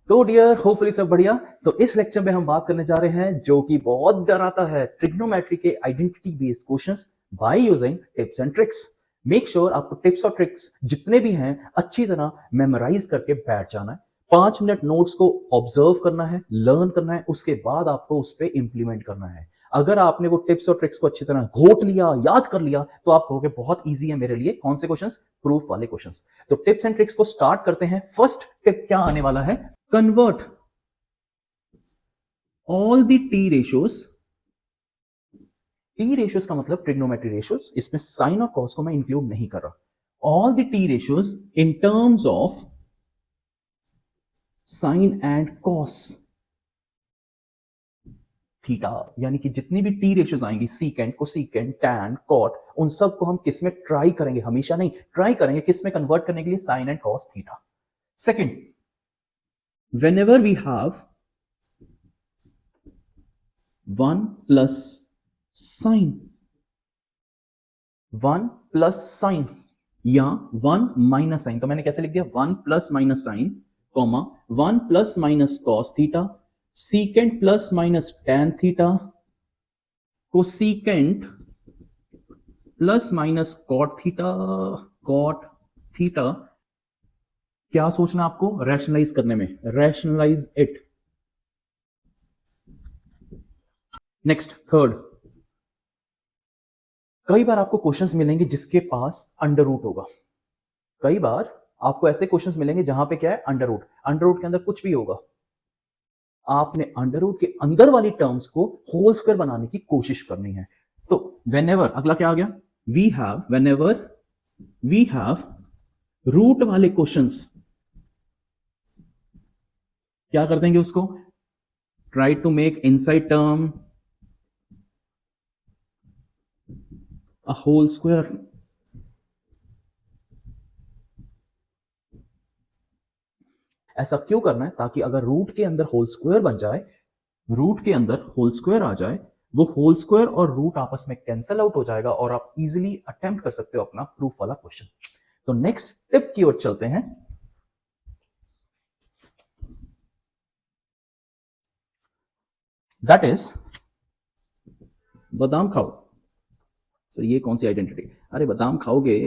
तो dear hopefully सब बढ़िया। तो इस लेक्चर में हम बात करने जा रहे हैं जो कि बहुत डराता है, ट्रिग्नोमेट्री के identity based questions by using tips and tricks. Make sure आपको टिप्स और ट्रिक्स जितने भी हैं अच्छी तरह मेमोराइज करके बैठ जाना है। 5 मिनट नोट्स को ऑब्जर्व करना है, लर्न करना है, उसके बाद आपको उस पर इंप्लीमेंट करना है। अगर आपने वो टिप्स और ट्रिक्स को अच्छी तरह घोट लिया, याद कर लिया, तो आप कहोगे बहुत इजी है मेरे लिए। कौन से क्वेश्चंस? प्रूफ वाले क्वेश्चंस। तो टिप्स एंड ट्रिक्स को स्टार्ट करते हैं। फर्स्ट टिप क्या आने वाला है? Convert all the t ratios। t ratios का मतलब ट्रिग्नोमेट्री रेशियोज, इसमें साइन और कॉस को मैं इंक्लूड नहीं कर रहा। All the t ratios in terms of sine and cos theta, यानी कि जितनी भी टी रेशियोज आएंगी, सीकेंट, कोसीकेंट, टैन, कॉट, उन सब को हम किस में ट्राई करेंगे? हमेशा नहीं, ट्राई करेंगे किस में कन्वर्ट करने के लिए? Sine and cos theta. Second, whenever we have 1 plus sine, 1 plus sine या 1 minus sine, तो मैंने कैसे लिख दिया? 1 plus minus sine, 1 plus minus cos theta, secant plus minus tan theta, cosecant plus minus cot theta। क्या सोचना आपको? Rationalise करने में, रैशनलाइज इट। नेक्स्ट, थर्ड, कई बार आपको क्वेश्चंस मिलेंगे जिसके पास अंडर रूट होगा। कई बार आपको ऐसे क्वेश्चंस मिलेंगे जहां पे क्या है? Under root. अंडर रूट के अंदर कुछ भी होगा, आपने अंडर रूट के अंदर वाली टर्म्स को होल स्क्वायर बनाने की कोशिश करनी है। तो व्हेनेवर, अगला क्या आ गया? व्हेनेवर वी हैव रूट वाले क्वेश्चंस, क्या कर देंगे उसको? Try to make inside term a whole square। ऐसा क्यों करना है? ताकि अगर रूट के अंदर होल स्क्वायर बन जाए, रूट के अंदर होल स्क्वायर आ जाए, वो होल स्क्वायर और रूट आपस में कैंसल आउट हो जाएगा और आप इजीली अटेम्प्ट कर सकते हो अपना प्रूफ वाला क्वेश्चन। तो नेक्स्ट टिप की ओर चलते हैं। दैट इज बादाम खाओ। सर ये कौन सी आइडेंटिटी? अरे बादाम खाओगे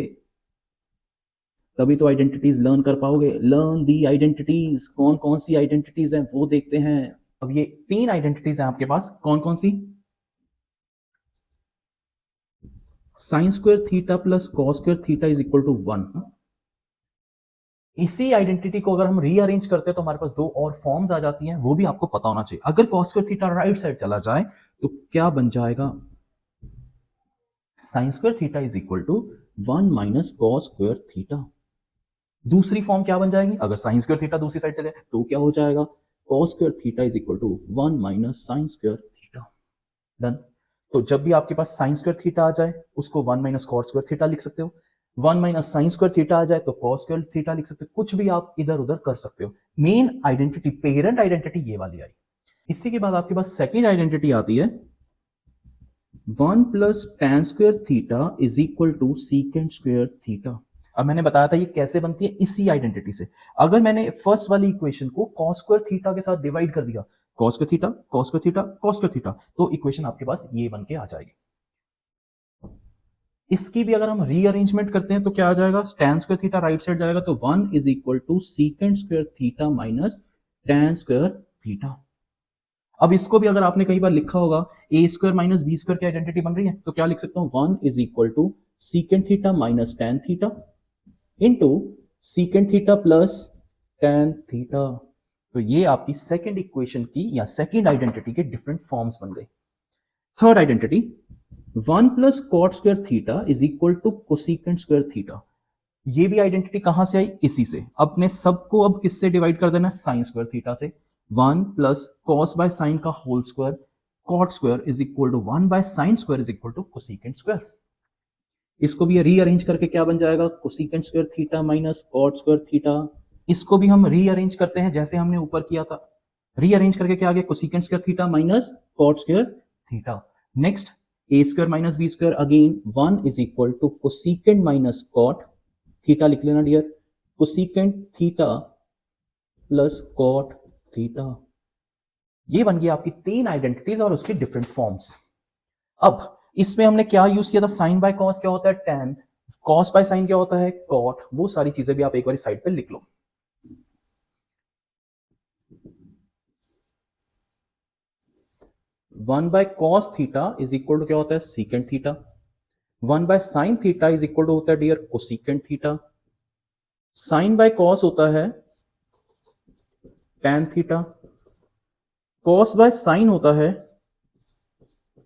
तभी तो आइडेंटिटीज लर्न कर पाओगे। Learn the identities. कौन कौन सी आइडेंटिटीज हैं वो देखते हैं। अब ये 3 आइडेंटिटीज हैं आपके पास, कौन कौन सी? Sine square theta plus cos square theta is equal to 1। इसी आइडेंटिटी को अगर हम रीअरेंज करते हैं तो हमारे पास 2 और फॉर्म्स आ जाती हैं, वो भी आपको पता होना चाहिए। अगर cos square theta right side चला जाए तो क्या बन जाएगा? Sine square theta is equal to 1 minus cos square theta. दूसरी फॉर्म क्या बन जाएगी? अगर साइन स्क्वायर थीटा दूसरी साइड चले तो क्या हो जाएगा? Cos square theta is equal to 1 minus sine square theta. Done. तो जब भी आपके पास साइन स्क्वायर थीटा आ जाए उसको 1 माइनस कॉस स्क्वायर थीटा लिख सकते हो। 1 माइनस साइन स्क्वायर थीटा आ जाए तो कॉस स्क्वायर थीटा लिख सकते हो। कुछ भी आप इधर उधर कर सकते हो। मेन आइडेंटिटी, पेरेंट आइडेंटिटी ये वाली आई। इसी के बाद आपके पास सेकेंड आइडेंटिटी आती है 1 plus tan square theta is equal to secant square theta. अब मैंने बताया था ये कैसे बनती है, इसी आइडेंटिटी से। अगर मैंने फर्स्ट वाली इक्वेशन को कॉस स्क्वायर थीटा के साथ डिवाइड कर दिया, cos square theta, cos square theta, cos square theta, तो इक्वेशन आपके पास ये बन के आ जाएगी। इसकी भी अगर हम रीअरेंजमेंट करते हैं तो क्या आ जाएगा? tan square theta right side जाएगा तो 1 is equal to secant square theta minus tan square theta. अब इसको भी अगर आपने कई बार लिखा होगा A square minus B square की आइडेंटिटी बन रही है तो क्या लिख सकता हूं? 1 is equal to secant theta minus tan theta into secant theta plus tan theta. तो ये आपकी सेकेंड इक्वेशन की या सेकेंड आइडेंटिटी के डिफरेंट फॉर्म्स बन गई। Third identity 1 plus cot square theta is equal to cosecant square theta. ये भी आइडेंटिटी कहां से आई? इसी से। अपने सबको अब किससे डिवाइड कर देना? साइन स्क्वायर थीटा से। 1 प्लस कॉस बाय साइन का whole square cot square is equal to 1 by sine square is equal to cosecant square. इसको भी रीअरेंज करके क्या बन जाएगा? Cosecant square theta minus cot square theta. इसको भी हम रीअरेंज करते हैं जैसे हमने ऊपर किया था। रीअरेंज करके क्या आ गया? Cosecant square theta minus cot square theta. Next A square minus B square, again 1 is equal to cosecant minus cot theta लिख लेना dear, cosecant theta plus cot theta. ये बन गई आपकी तीन आइडेंटिटीज और उसकी डिफरेंट फॉर्म्स। अब इसमें हमने क्या यूज किया था, साइन बाय कॉस क्या होता है टेन, कॉस बाय साइन क्या होता है कॉट, वो सारी चीजें भी आप एक बार साइड पे लिख लो। One by cos theta is equal to क्या होता है secant theta, one by sine theta is equal to होता है dear cosecant theta, sine by cos होता है tan theta, cos by sine होता है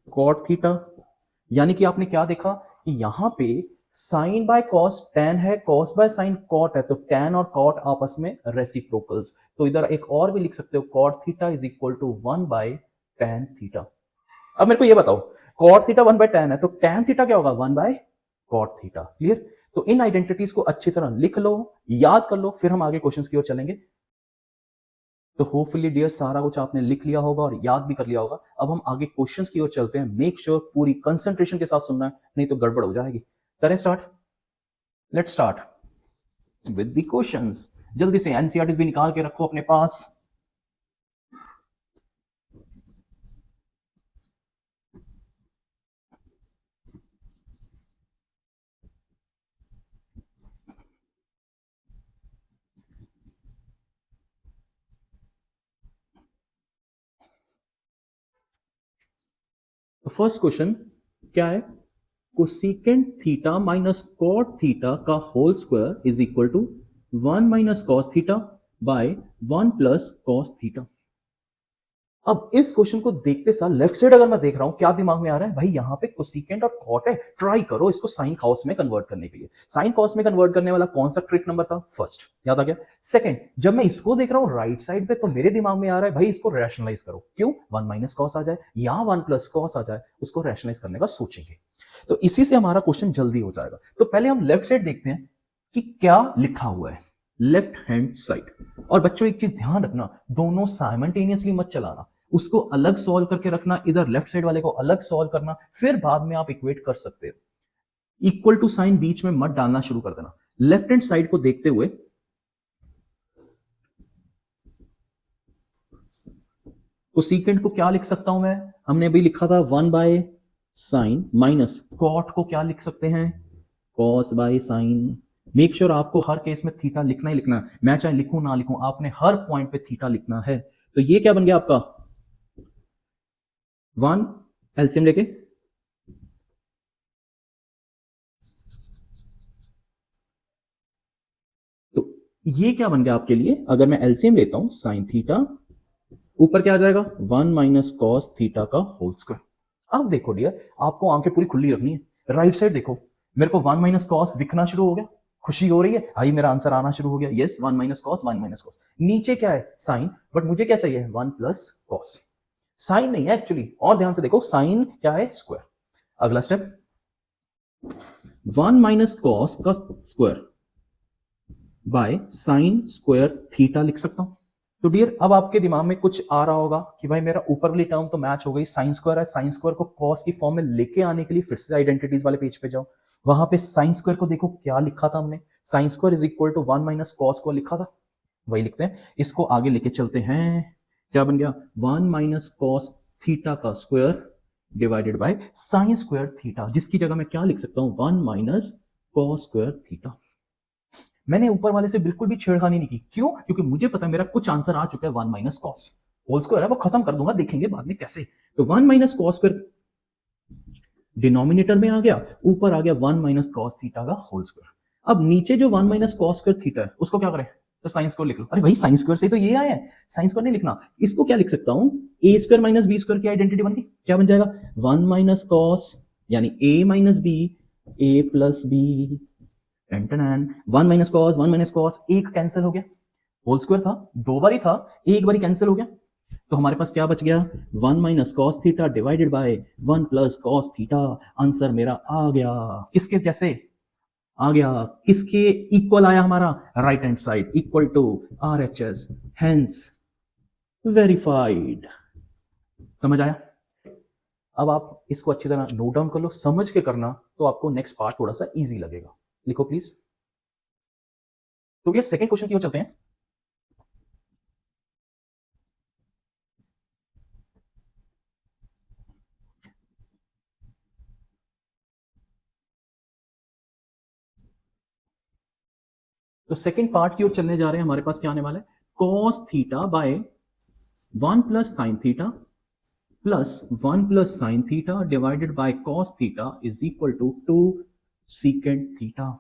कॉट थीटा। यानी कि आपने क्या देखा कि यहां पे साइन बाय कॉस tan है, कॉस बाय साइन कॉट है, तो tan और कॉट आपस में रेसिप्रोकल्स, तो इधर एक और भी लिख सकते हो cot theta is equal to one by tan theta. अब मेरे को ये बताओ cot theta one by tan है तो tan थीटा क्या होगा one by cot theta. Clear? तो इन आइडेंटिटीज को अच्छी तरह लिख लो, याद कर लो, फिर हम आगे क्वेश्चंस की ओर चलेंगे। तो होपफुली डियर सारा कुछ आपने लिख लिया होगा और याद भी कर लिया होगा। अब हम आगे क्वेश्चंस की ओर चलते हैं, मेक श्योर पूरी कंसंट्रेशन के साथ सुनना है, नहीं तो गड़बड़ हो जाएगी। करें start, let's start with the questions. जल्दी से एनसीईआरटीज भी निकाल के रखो अपने पास। फर्स्ट क्वेश्चन क्या है, cosecant theta minus cot theta का whole square is equal to one minus cos theta by one plus cos theta. अब इस क्वेश्चन को देखते सार लेफ्ट साइड अगर मैं देख रहा हूं क्या दिमाग में आ रहा है, भाई यहां पे कोसेकेंट और कॉट है, ट्राई करो इसको साइन कॉस में कन्वर्ट करने के लिए। साइन कॉस में कन्वर्ट करने वाला कौन सा ट्रिक नंबर था, फर्स्ट, याद आ गया। सेकंड, जब मैं इसको देख रहा हूं राइट साइड पे तो मेरे दिमाग में आ रहा है भाई इसको रैशनलाइज करो, क्यों, वन माइनस कॉस आ जाए या वन प्लस कॉस आ जाए, उसको रैशनलाइज करने का सोचेंगे। तो इसी से हमारा क्वेश्चन जल्दी हो जाएगा। तो पहले हम लेफ्ट साइड देखते हैं कि क्या लिखा हुआ है लेफ्ट हैंड साइड। और बच्चों एक चीज ध्यान रखना, दोनों साइमल्टेनियसली मत चलाना, उसको अलग सॉल्व करके रखना, इधर लेफ्ट साइड वाले को अलग सॉल्व करना, फिर बाद में आप इक्वेट कर सकते हो। इक्वल टू साइन बीच में मत डालना शुरू कर देना। लेफ्ट हैंड साइड को देखते हुए कोसेकेंट को क्या लिख सकता हूं मैं, हमने अभी लिखा था one by sine minus cot को क्या लिख सकते हैं cos by sine. Make sure आपको हर केस में थीटा लिखना ही लिखना है, मैं चाहे लिखूं ना लिखूं आपने हर पॉइंट पे थीटा लिखना है। तो ये क्या बन गया आपका वन, एलसीएम लेके तो ये क्या बन गया आपके लिए, अगर मैं एलसीएम लेता हूं साइन थीटा, ऊपर क्या आ जाएगा वन माइनस कॉस थीटा का होल स्क्वायर। अब देखो डियर आपको आंखें पूरी खुली रखनी है, राइट साइड देखो, मेरे को वन माइनस कॉस दिखना शुरू हो गया, खुशी हो रही है, आई मेरा आंसर आना शुरू हो गया, yes one minus cos, one minus cos. नीचे क्या है साइन, बट मुझे क्या चाहिए वन प्लस कॉस, साइन नहीं है एक्चुअली, और ध्यान से देखो साइन क्या है स्क्वायर। अगला स्टेप, वन माइनस कॉस का square by sine square theta लिख सकता हूं। तो डियर अब आपके दिमाग में कुछ आ रहा होगा कि भाई मेरा ऊपर वाली टर्म तो मैच हो गई, साइन स्क्वायर है, साइन स्क्वायर को कॉस की फॉर्म में लेके आने के लिए फिर से आइडेंटिटीज वाले पेज पे जाओ, वहां पे साइन स्क्वायर को देखो क्या लिखा था हमने, sine square is equal to one minus cos को लिखा था, वही लिखते हैं। इसको आगे लेके चलते हैं, क्या बन गया वन माइनस कॉस थीटा का square divided bye sine square theta, जिसकी जगह मैं क्या लिख सकता हूं one minus cos square theta. मैंने ऊपर वाले से बिल्कुल भी छेड़खानी नहीं की, क्यों, क्योंकि मुझे पता है मेरा कुछ आंसर आ चुका है one minus cos, whole square है वो खत्म कर दूंगा, देखेंगे बाद में कैसे। तो one minus cos square denominator में आ गया, ऊपर आ गया वन माइनस कॉस थीटा का होल स्क्वायर। अब नीचे जो one minus cos square theta है उसको क्या करें, तो साइन स्क्वायर लिख लो। अरे भाई साइन स्क्वायर से तो ये आया है, साइन स्क्वायर नहीं लिखना, इसको क्या लिख सकता हूं A square minus B square की आइडेंटिटी बन गई, क्या बन जाएगा वन माइनस कॉस यानी A minus B, A plus B, one minus cos एक कैंसिल हो गया, होल स्क्वायर था दो बारी था, एक बारी कैंसिल हो गया, तो हमारे पास क्या बच गया one minus cos theta divided bye one plus cos theta. Answer मेरा आ गया, किसके जैसे आ गया, किसके इक्वल आया हमारा, right hand side equal to R H S, hence verified. समझ आया? अब आप इसको अच्छी तरह नोट डाउन कर लो, समझ के करना तो आपको नेक्स्ट पार्ट थोड़ा सा इजी लगेगा। लिखो प्लीज। तो ये सेकंड क्वेश्चन की ओर चलते हैं। तो सेकंड पार्ट की ओर चलने जा रहे हैं। हमारे पास क्या आने वाला है, cos theta by 1 plus sine theta plus 1 plus sine theta divided by cos theta is equal to 2 secant theta.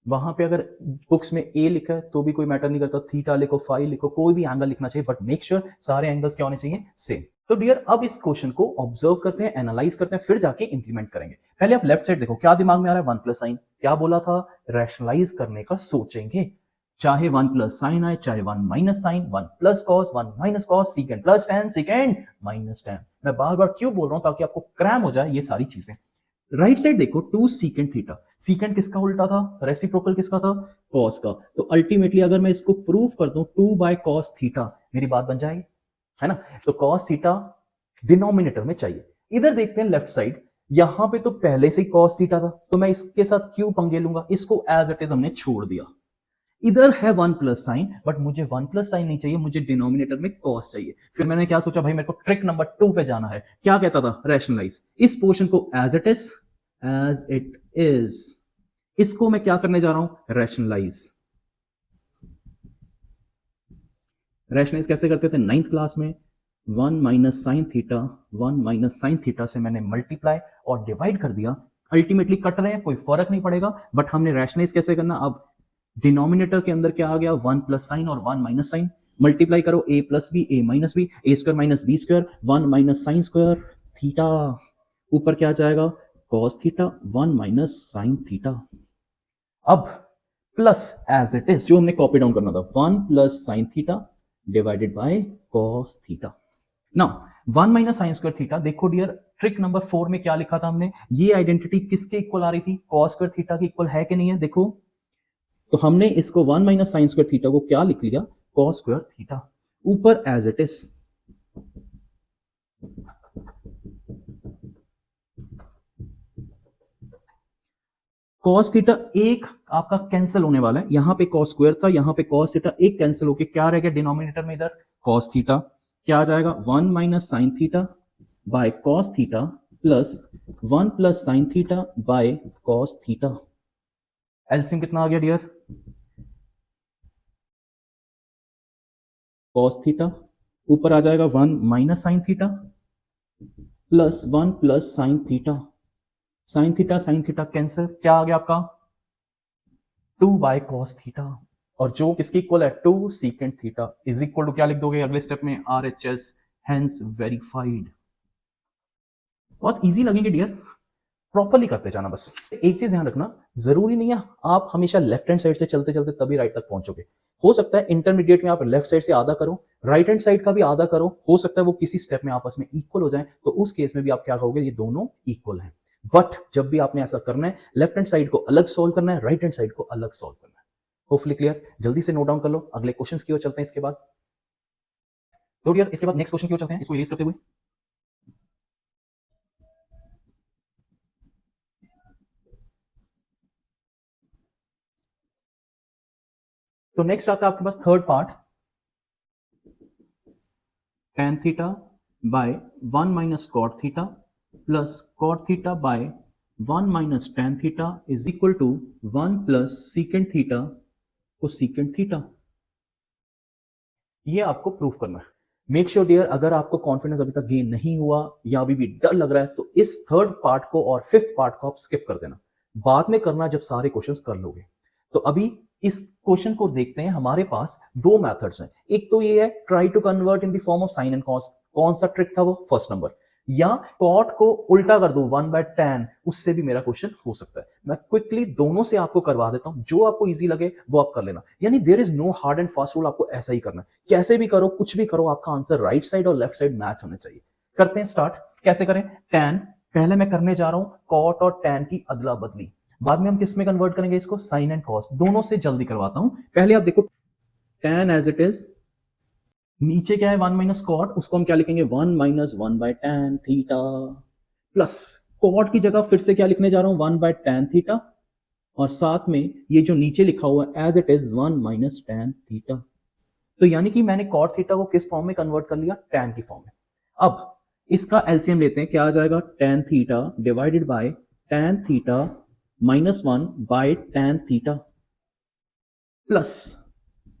वहां पे अगर बुक्स में ए लिखा है तो भी कोई मैटर नहीं करता, थीटा लिखो, फाई लिखो, कोई भी एंगल लिखना चाहिए, बट मेक श्योर सारे एंगल्स क्या होने चाहिए, सेम। तो डियर अब इस क्वेश्चन को ऑब्जर्व करते हैं, एनालाइज करते हैं, फिर जाके इंप्लीमेंट करेंगे। पहले आप लेफ्ट साइड देखो, क्या दिमाग में आ रहा है, 1 प्लस साइन, क्या बोला था, रैशनलाइज करने का सोचेंगे, चाहे 1 प्लस साइन आए, चाहे 1 minus sine, 1 plus cos, 1 minus cos, secant plus tan, secant minus tan. मैं बार बार क्यों बोल रहा हूं, ताकि आपको क्रैम हो जाए ये सारी चीजें। राइट साइड देखो, 2 सीकेंड थीटा, सीकेंड किसका उल्टा था, रेसिप्रोकल किसका था, कॉस का। तो अल्टीमेटली अगर मैं इसको प्रूव कर दूं 2 बाय कॉस थीटा, मेरी बात बन जाएगी, है ना। तो कॉस थीटा डिनोमिनेटर में चाहिए। इधर देखते हैं लेफ्ट साइड, यहां पे तो पहले से ही कॉस थीटा था, तो मैं इसके साथ क्यों पंगे लूंगा, इसको एज इट इज हमने छोड़ दिया। इधर है 1 प्लस साइन, बट मुझे 1 प्लस साइन नहीं चाहिए, मुझे डिनोमिनेटर में कॉस चाहिए। फिर मैंने क्या सोचा, भाई मेरे को ट्रिक नंबर 2 पे जाना है। क्या कहता था, रैशनलाइज इस पोर्शन को एज इट इज, इसको मैं क्या करने जा रहा हूं, रैशनलाइज। रैशनलाइज कैसे करते थे 9th क्लास में, 1 minus sine theta, 1 minus sine theta से मैंने मल्टीप्लाई और डिवाइड कर दिया। अल्टीमेटली कट रहे हैं, कोई फर्क नहीं पड़ेगा, बट हमने रैशनलाइज कैसे करना, अब डिनोमिनेटर के अंदर क्या आ गया, 1 प्लस साइन और 1 माइनस साइन, मल्टीप्लाई करो, a plus B, a minus B, A square minus B square, 1 minus sine square theta, ऊपर क्या जाएगा, cos theta, 1 minus sine theta. अब प्लस एज इट इज, जो हमने कॉपी डाउन करना था, 1 plus sine theta divided by cos theta. Now 1 minus sine square theta, देखो dear trick number 4 में क्या लिखा था हमने, ये आइडेंटिटी किसके इक्वल आ रही थी, कॉस स्क्वायर थीटा की इक्वल है कि नहीं है, देखो। तो हमने इसको 1 माइनस साइन स्क्वायर थीटा को क्या लिख लिया, कॉस स्क्वायर थीटा, ऊपर as it is. Cos theta एक आपका कैंसिल होने वाला है, यहां पे कॉस स्क्वायर था, यहां पे कॉस थीटा एक कैंसिल होके क्या रह गया डिनोमिनेटर में, इधर कॉस थीटा, क्या आ जाएगा, 1 minus sine theta by cos theta plus 1 plus sine theta by cos theta. LCM कितना आ गया डियर, कॉस थीटा, ऊपर आ जाएगा 1 minus sine theta plus 1 plus sine theta, sine theta cancel, क्या आ गया आपका 2 बाय कॉस थीटा, और जो किसकी इक्वल है, 2 secant theta is equal to क्या लिख दोगे अगले स्टेप में, RHS, हेंस वेरीफाइड। बहुत इजी लगेंगे डियर, प्रॉपरली करते जाना। बस एक चीज ध्यान रखना, जरूरी नहीं है आप हमेशा लेफ्ट हैंड साइड से चलते चलते तभी राइट तक पहुंचोगे। हो सकता है इंटरमीडिएट में आप लेफ्ट साइड से आधा करो, राइट हैंड साइड का भी आधा करो, हो सकता है वो किसी स्टेप में आपस में इक्वल हो जाए, तो उस केस में भी आप क्या कहोगे, ये दोनों इक्वल हैं। बट जब भी आपने ऐसा करना है, लेफ्ट हैंड साइड को अलग सॉल्व करना है, राइट हैंड साइड को अलग सॉल्व करना है। होपफुली क्लियर, जल्दी से नोट डाउन कर लो, अगले क्वेश्चन की ओर चलते हैं इसके बाद। तो डियर इसके बाद नेक्स्ट क्वेश्चन की ओर चलते हैं, इसको इरेज करते हुए। तो नेक्स्ट आता है आपके पास third part, tan theta by 1 minus cot theta plus cot theta by 1 minus tan theta is equal to 1 plus secant theta cosecant theta. ये आपको प्रूफ करना है। मेक श्योर डियर, अगर आपको कॉन्फिडेंस अभी तक गेन नहीं हुआ या अभी भी डर लग रहा है, तो इस थर्ड पार्ट को और फिफ्थ पार्ट को आप स्किप कर देना, बाद में करना जब सारे क्वेश्चंस कर लोगे। तो अभी इस क्वेश्चन को देखते हैं, हमारे पास दो मेथड्स हैं। एक तो ये है try to convert in the form of sine and cos, कौन सा ट्रिक था वो, फर्स्ट नंबर, या कॉट को उल्टा कर दो 1/tan, उससे भी मेरा क्वेश्चन हो सकता है। मैं क्विकली दोनों से आपको करवा देता हूं, जो आपको इजी लगे वो आप कर लेना। यानी there is no hard and fast rule, आपको ऐसा ही करना है, कैसे भी करो, कुछ भी करो, आपका आंसर राइट साइड और लेफ्ट साइड मैच होने चाहिए। करते हैं स्टार्ट, कैसे करें। tan, पहले मैं करने जा रहा हूं कॉट और tan की अदला बदली, बाद में हम किस में कन्वर्ट करेंगे इसको, साइन एंड कॉस, दोनों से जल्दी करवाता हूं। पहले आप देखो tan एज इट इज, नीचे क्या है 1 माइनस कॉट, उसको हम क्या लिखेंगे 1 minus 1/tan theta, plus cot की जगह फिर से क्या लिखने जा रहा हूं 1/tan थीटा, और साथ में ये जो नीचे लिखा हुआ है as it is 1 minus tan theta. तो यानी कि मैंने कॉट थीटा को किस फॉर्म में कन्वर्ट कर लिया, tan की फॉर्म में। अब इसका एलसीएम लेते हैं, क्या आ जाएगा tan theta divided by tan theta -1 by tan theta plus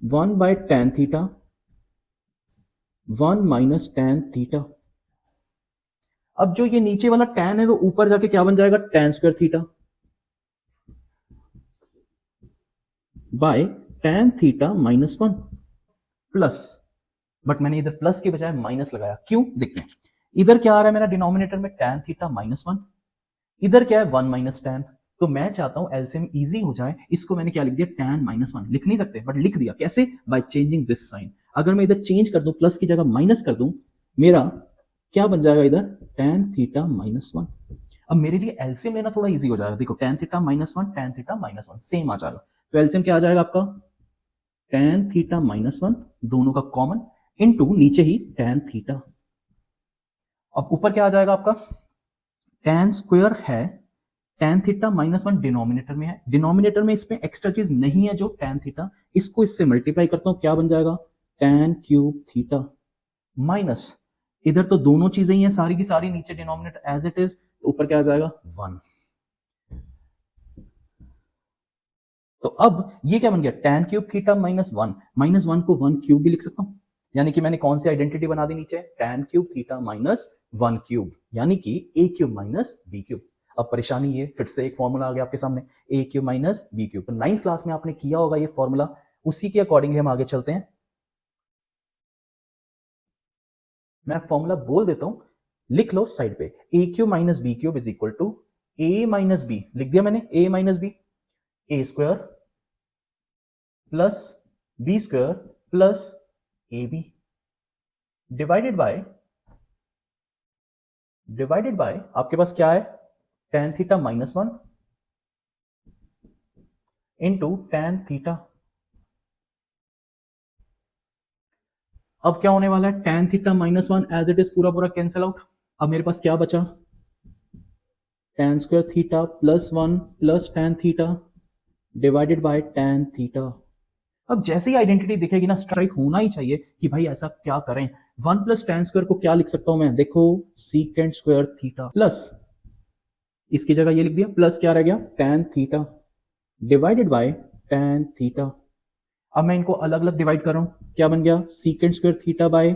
1 by tan theta 1 minus tan theta. अब जो ये नीचे वाला tan है वो ऊपर जाके क्या बन जाएगा, tan square theta bye tan theta -1 plus, but मैंने इधर प्लस के बजाय माइनस लगाया, क्यों देखते हैं। इधर क्या आ रहा है मेरा डिनोमिनेटर में tan थीटा -1, इधर क्या है 1 माइनस tan, तो मैं चाहता हूं एलसीएम इजी हो जाए, इसको मैंने क्या लिख दिया tan -1, लिख नहीं सकते बट लिख दिया, कैसे, बाय चेंजिंग दिस साइन। अगर मैं इधर चेंज कर दूं, प्लस की जगह माइनस कर दूं, मेरा क्या बन जाएगा इधर tan थीटा -1। अब मेरे लिए एलसीएम लेना थोड़ा इजी हो जाएगा, देखो tan थीटा -1 tan थीटा -1 सेम आ जाएगा, तो एलसीएम क्या आ जाएगा आपका tan थीटा -1 दोनों का कॉमन इनटू नीचे ही tan थीटा। अब ऊपर क्या आ जाएगा आपका tan स्क्वायर है, tan थीटा -1 डिनोमिनेटर में है, डिनोमिनेटर में इसमें एक्स्ट्रा चीज नहीं है जो tan थीटा, इसको इससे मल्टीप्लाई करता हूं, क्या बन जाएगा tan क्यूब थीटा माइनस, इधर तो दोनों चीजें ही हैं सारी की सारी, नीचे डिनोमिनेटर एज इट इज, तो ऊपर क्या आ जाएगा 1। तो अब ये क्या बन गया tan क्यूब थीटा -1, -1 को 1 क्यूब भी लिख सकता हूं, यानी कि मैंने कौन सी आइडेंटिटी बना दी नीचे, tan क्यूब थीटा -1 क्यूब, यानी कि a cube minus B cube. अब परेशानी ये, फिर से एक फॉर्मूला आ गया आपके सामने, a cube minus B cube, तो 9th क्लास में आपने किया होगा ये फॉर्मूला, उसी के अकॉर्डिंगली हम आगे चलते हैं। मैं फॉर्मूला बोल देता हूं, लिख लो साइड पे, a cube minus B cube is equal to a minus B, लिख दिया मैंने a minus B, a square plus B square plus A B divided by आपके पास क्या है tan theta -1 into tan theta. अब क्या होने वाला है, tan theta -1 as it is पूरा पूरा कैंसिल आउट, अब मेरे पास क्या बचा tan square theta +1 plus tan theta divided by tan theta. अब जैसे ही आइडेंटिटी दिखेगी ना, स्ट्राइक होना ही चाहिए कि भाई ऐसा क्या करें, 1 प्लस tan स्क्वायर को क्या लिख सकता हूं मैं, देखो सीकेंट स्क्वायर थीटा प्लस, इसकी जगह ये लिख दिया, प्लस क्या रह गया tan theta divided by tan theta. अब मैं इनको अलग अलग डिवाइड कर रहा हूं, क्या बन गया secant square theta bye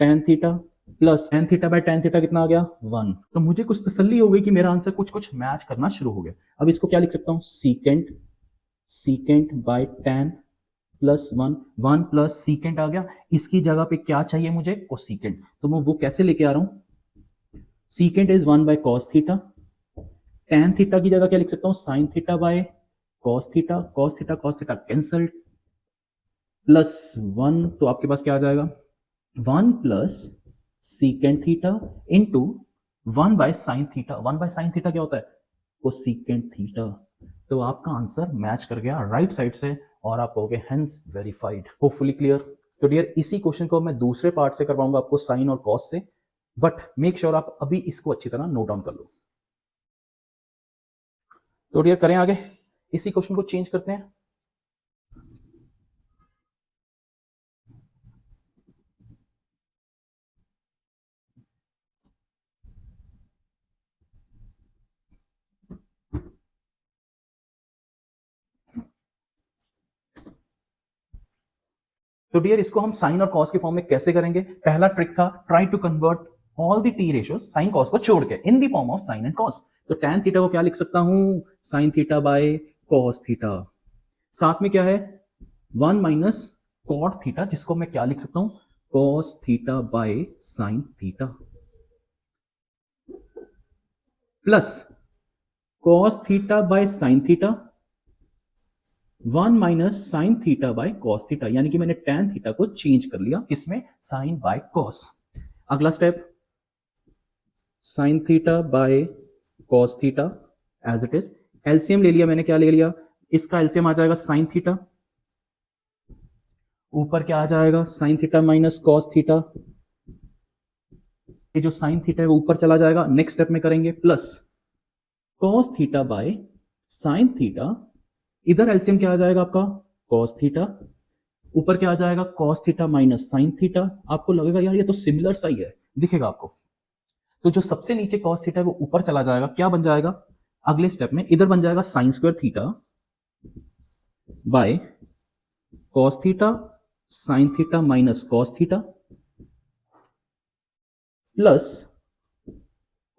tan theta plus tan theta bye tan theta कितना आ गया 1। तो मुझे कुछ तसल्ली हो गई कि मेरा आंसर कुछ कुछ मैच करना शुरू हो गया। अब इसको क्या लिख सकता हूं, secant by tan plus 1 plus secant आ गया, इसकी जगह पे क्या चाहिए मुझे कोसीकेंट, तो मैं वो कैसे लेके आ रहा हूं, secant is 1 by cos theta, tan theta की जगह क्या लिख सकता हूं sine theta by cos theta, cos theta cancel plus 1, तो आपके पास क्या आ जाएगा 1 plus secant theta into 1 by sine theta, 1 by sine theta क्या होता है कोसीकेंट थीटा। तो आपका आंसर मैच कर गया राइट साइड से और आप कहोगे हेंस वेरीफाइड। Hopefully clear. तो डियर इसी क्वेश्चन को मैं दूसरे पार्ट से करवाऊंगा आपको साइन और कॉस से, बट मेक श्योर आप अभी इसको अच्छी तरह नोट डाउन कर लो। तो डियर करें आगे, इसी क्वेश्चन को चेंज करते हैं। तो डियर इसको हम साइन और कॉस के फॉर्म में कैसे करेंगे, पहला ट्रिक था try to convert all the T ratios sine cos को छोड़ के in the form of sine and cos. तो tan थीटा को क्या लिख सकता हूं sine theta by cos theta, साथ में क्या है 1 माइनस कॉट थीटा, जिसको मैं क्या लिख सकता हूं cos theta by sine theta plus cos theta by sine theta 1 minus sine theta by cos theta, यानी कि मैंने tan थीटा को चेंज कर लिया किसमें साइन बाय कॉस। अगला step sine theta by cos theta as it is, LCM ले लिया मैंने, क्या ले लिया इसका एलसीएम आ जाएगा साइन थीटा, ऊपर क्या आ जाएगा sign theta minus cos theta, ये जो साइन थीटा है वो ऊपर चला जाएगा। नेक्स्ट स्टेप में करेंगे plus cos theta by sine theta, इधर एलसीएम क्या आ जाएगा आपका कॉस थीटा, ऊपर क्या आ जाएगा cos theta minus sine theta. आपको लगेगा यार ये तो सिमिलर सा ही है, दिखेगा आपको, तो जो सबसे नीचे कॉस थीटा है वो ऊपर चला जाएगा, क्या बन जाएगा अगले स्टेप में इधर बन जाएगा sine square theta by cos theta sine theta minus cos theta plus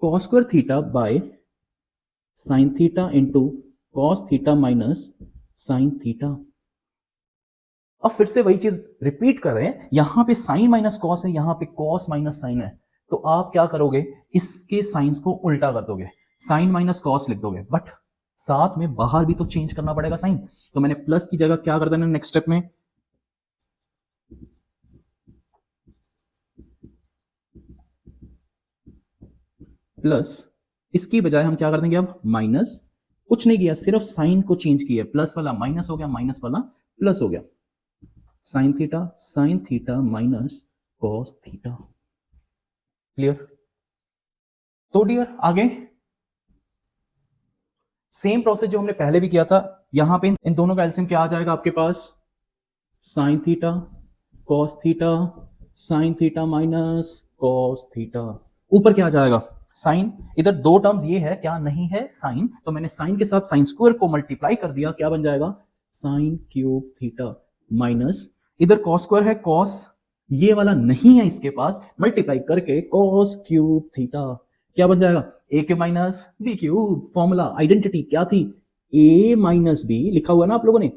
cos square theta by sine theta into cos theta minus sine theta. अब फिर से वही चीज रिपीट कर रहे हैं, यहां पे साइन माइनस कॉस है, यहां पे कॉस माइनस साइन है, तो आप क्या करोगे, इसके साइंस को उल्टा कर दोगे, साइन माइनस कॉस लिख दोगे, बट साथ में बाहर भी तो चेंज करना पड़ेगा साइन, तो मैंने प्लस की जगह क्या कर देना नेक्स्ट स्टेप में, प्लस इसकी बजाय हम क्या कर देंगे अब माइनस, कुछ नहीं किया सिर्फ साइन को चेंज किया, प्लस वाला माइनस हो गया, माइनस वाला प्लस हो गया, sign theta minus cos theta. Clear? तो डियर आगे सेम प्रोसेस जो हमने पहले भी किया था, यहां पे इन दोनों का एलसीएम क्या आ जाएगा आपके पास, sine theta cos theta sine theta minus cos theta, ऊपर क्या आ जाएगा साइन, इधर दो टर्म्स ये है क्या नहीं है साइन, तो मैंने साइन के साथ साइन स्क्वायर को मल्टीप्लाई कर दिया, क्या बन जाएगा साइन क्यूब थीटा माइनस इधर कॉस स्क्वायर है, कॉस ये वाला नहीं है इसके पास, मल्टीप्लाई करके कॉस क्यूब थीटा, क्या बन जाएगा A cube minus B cube, formula identity क्या थी, ए माइनस बी लिखा हुआ ना आप लोगों ने,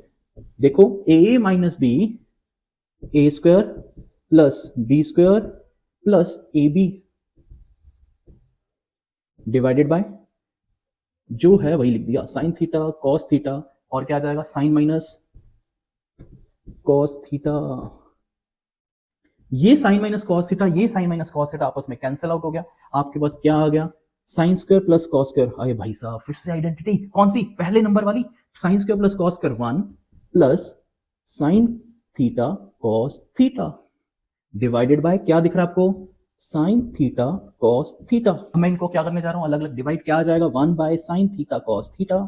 देखो A minus B A square plus B square plus A B divided by जो है वही लिख दिया, साइन थीटा कॉस थीटा और क्या आ जाएगा साइन माइनस कॉस थीटा, ये साइन माइनस कॉस थीटा ये साइन माइनस कॉस थीटा आपस में कैंसिल आउट हो गया, आपके पास क्या आ गया sine square plus cos square, अरे भाई साहब फिर से आइडेंटिटी कौन सी पहले नंबर वाली, sign square plus cos square 1 plus sine theta cos theta divided bye क्या दिख रहा है आपको साइन थीटा कॉस थीटा, मैं इनको क्या करने जा रहा हूं अलग अलग डिवाइड, क्या आ जाएगा 1 by sine theta cos theta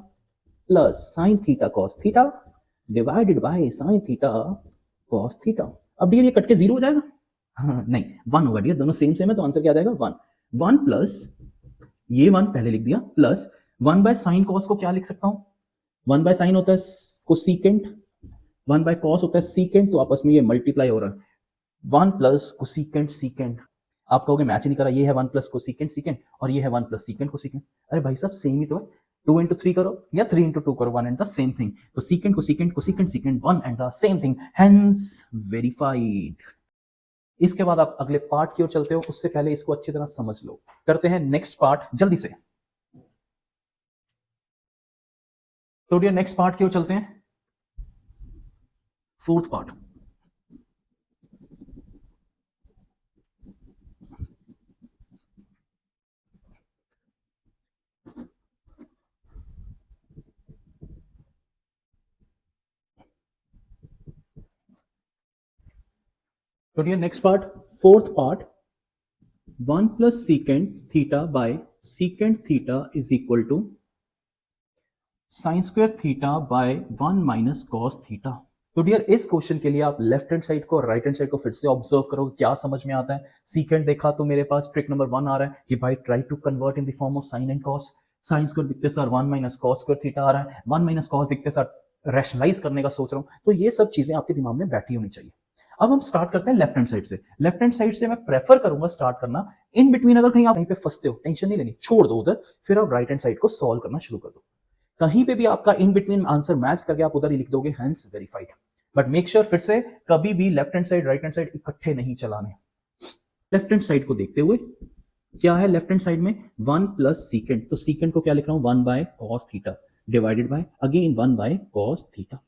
plus sine theta cos theta divided bye sine theta cos theta. अब डियर ये कट के जीरो हो जाएगा, हाँ, नहीं 1 होगा डियर, दोनों सेम सेम है तो आंसर क्या आ जाएगा 1, 1 प्लस ये 1 पहले लिख दिया प्लस 1 बाय साइन कॉस को क्या लिख सकता हूं, 1 बाय साइन होता है कोसेकेंट, 1 बाय कॉस होता है सीकेंट, तो आपस में ये मल्टीप्लाई हो रहा है, 1 प्लस कोसेकेंट सीकेंट, आप कहोगे मैच नहीं करा, ये है 1 प्लस कोसेकेंट सीकेंट और ये है 1 प्लस सीकेंट कोसेकेंट, अरे भाई साहब सेम ही तो है, 2 into 3 करो या 3 into 2 करो, 1 and the same thing, तो secant cosecant cosecant secant 1 and the same thing, hence verified। इसके बाद आप अगले पार्ट की ओर चलते हो, उससे पहले इसको अच्छी तरह समझ लो, करते हैं नेक्स्ट पार्ट जल्दी से, तो डियर नेक्स्ट पार्ट की ओर चलते हैं, फोर्थ पार्ट। तो dear next part fourth part, 1 plus secant theta by secant theta is equal to sine square theta by 1 minus cos theta. तो डियर इस क्वेश्चन के लिए आप लेफ्ट हैंड साइड को और राइट हैंड साइड को फिर से ऑब्जर्व करोगे, क्या समझ में आता है, सीकेंट देखा तो मेरे पास ट्रिक नंबर 1 आ रहा है कि भाई try to convert in the form of sine and cos, sine square दिखते sir 1 minus cos square theta आ रहा है, 1 माइनस कॉस दिखते सर रैशनलाइज करने का सोच रहा हूं, तो ये सब चीजें आपके दिमाग में बैठी होनी चाहिए। अब हम स्टार्ट करते हैं लेफ्ट हैंड साइड से, लेफ्ट हैंड साइड से मैं प्रेफर करूंगा स्टार्ट करना, इन बिटवीन अगर कहीं आप कहीं पे फंसते हो टेंशन नहीं लेनी, छोड़ दो उधर, फिर आप राइट हैंड साइड को सॉल्व करना शुरू कर दो, कहीं पे भी आपका इन बिटवीन आंसर मैच करके आप उधर ही लिख दोगे hence verified, but make sure फिर से कभी भी left hand side right hand side इकट्ठे नहीं चलाने। लेफ्ट हैंड साइड को देखते हुए क्या है लेफ्ट हैंड साइड में 1 प्लस सीकेंट, तो सीकेंट को क्या लिख रहा हूं 1 by cos theta divided bye again 1 by cos theta.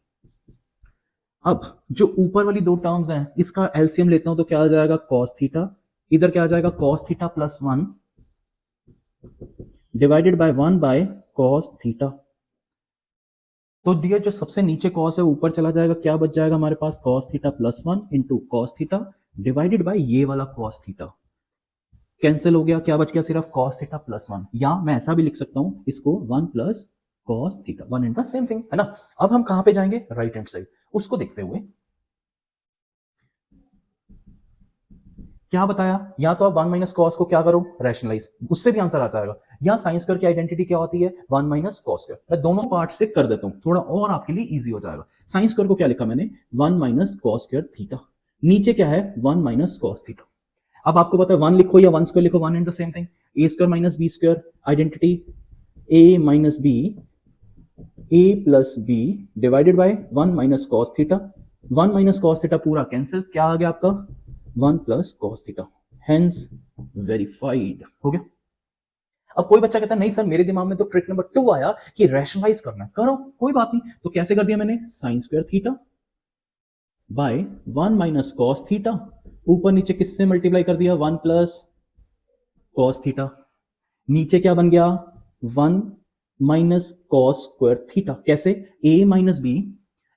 अब जो ऊपर वाली दो टर्म्स हैं इसका एलसीएम लेता हूं तो क्या आ जाएगा कॉस थीटा, इधर क्या आ जाएगा cos theta plus 1 divided by 1 by cos theta, तो डियर जो सबसे नीचे कॉस है ऊपर चला जाएगा, क्या बच जाएगा हमारे पास cos theta plus 1 into cos theta divided by ये वाला कॉस थीटा, कैंसिल हो गया, क्या बच गया सिर्फ कॉस थीटा प्लस 1, या मैं ऐसा भी लिख सकता हूं इसको 1 plus cos theta, 1 and the same thing है ना। अब हम कहां पे जाएंगे राइट हैंड साइड, उसको देखते हुए क्या बताया, या तो आप 1 माइनस कॉस को क्या करो, रैशनलाइज, उससे भी आंसर आ जाएगा। या साइन स्क्वायर की आइडेंटिटी क्या होती है, 1 माइनस कॉस स्क्वायर। मैं दोनों पार्ट से कर देता हूं, थोड़ा और आपके लिए इजी हो जाएगा। साइन स्क्वायर को क्या लिखा मैंने, 1 माइनस कॉस स्क्वायर थीटा, नीचे क्या है 1 माइनस कॉस थीटा। अब आपको पता है 1 लिखो या 1 स्क्वायर लिखो, 1 into same thing, A square minus B square, identity A minus B, A plus B divided by 1 minus cos theta. 1 minus cos theta पूरा कैंसिल, क्या आ गया आपका 1 plus cos theta, hence verified हो गया। अब कोई बच्चा कहता है नहीं सर मेरे दिमाग में तो ट्रिक नंबर 2 आया कि रैशनलाइज करना है, करो कोई बात नहीं। तो कैसे कर दिया मैंने, sign square theta by 1 minus cos theta, ऊपर नीचे किससे मल्टीप्लाई कर दिया, 1 प्लस कॉस थीटा, नीचे क्या बन गया 1 माइनस कॉस स्क्वायर थीटा। कैसे, ए माइनस बी,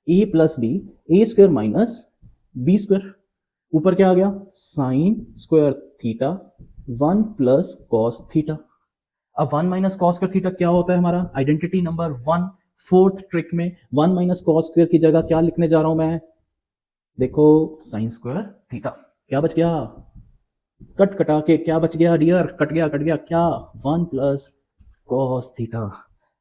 ए प्लस बी, ए स्क्वायर माइनस बी स्क्वायर, ऊपर क्या आ गया sine square theta 1 plus cos theta. अब 1 माइनस कॉस स्क्वायर थीटा क्या होता है हमारा, आइडेंटिटी नंबर 1, फोर्थ ट्रिक में 1 माइनस कॉस स्क्वायर की जगह क्या लिखने जा रहा हूं मैं, देखो साइन स्क्वायर थीटा, क्या बच गया, कट कटा के क्या बच गया डियर, कट गया क्या, 1 plus cos theta,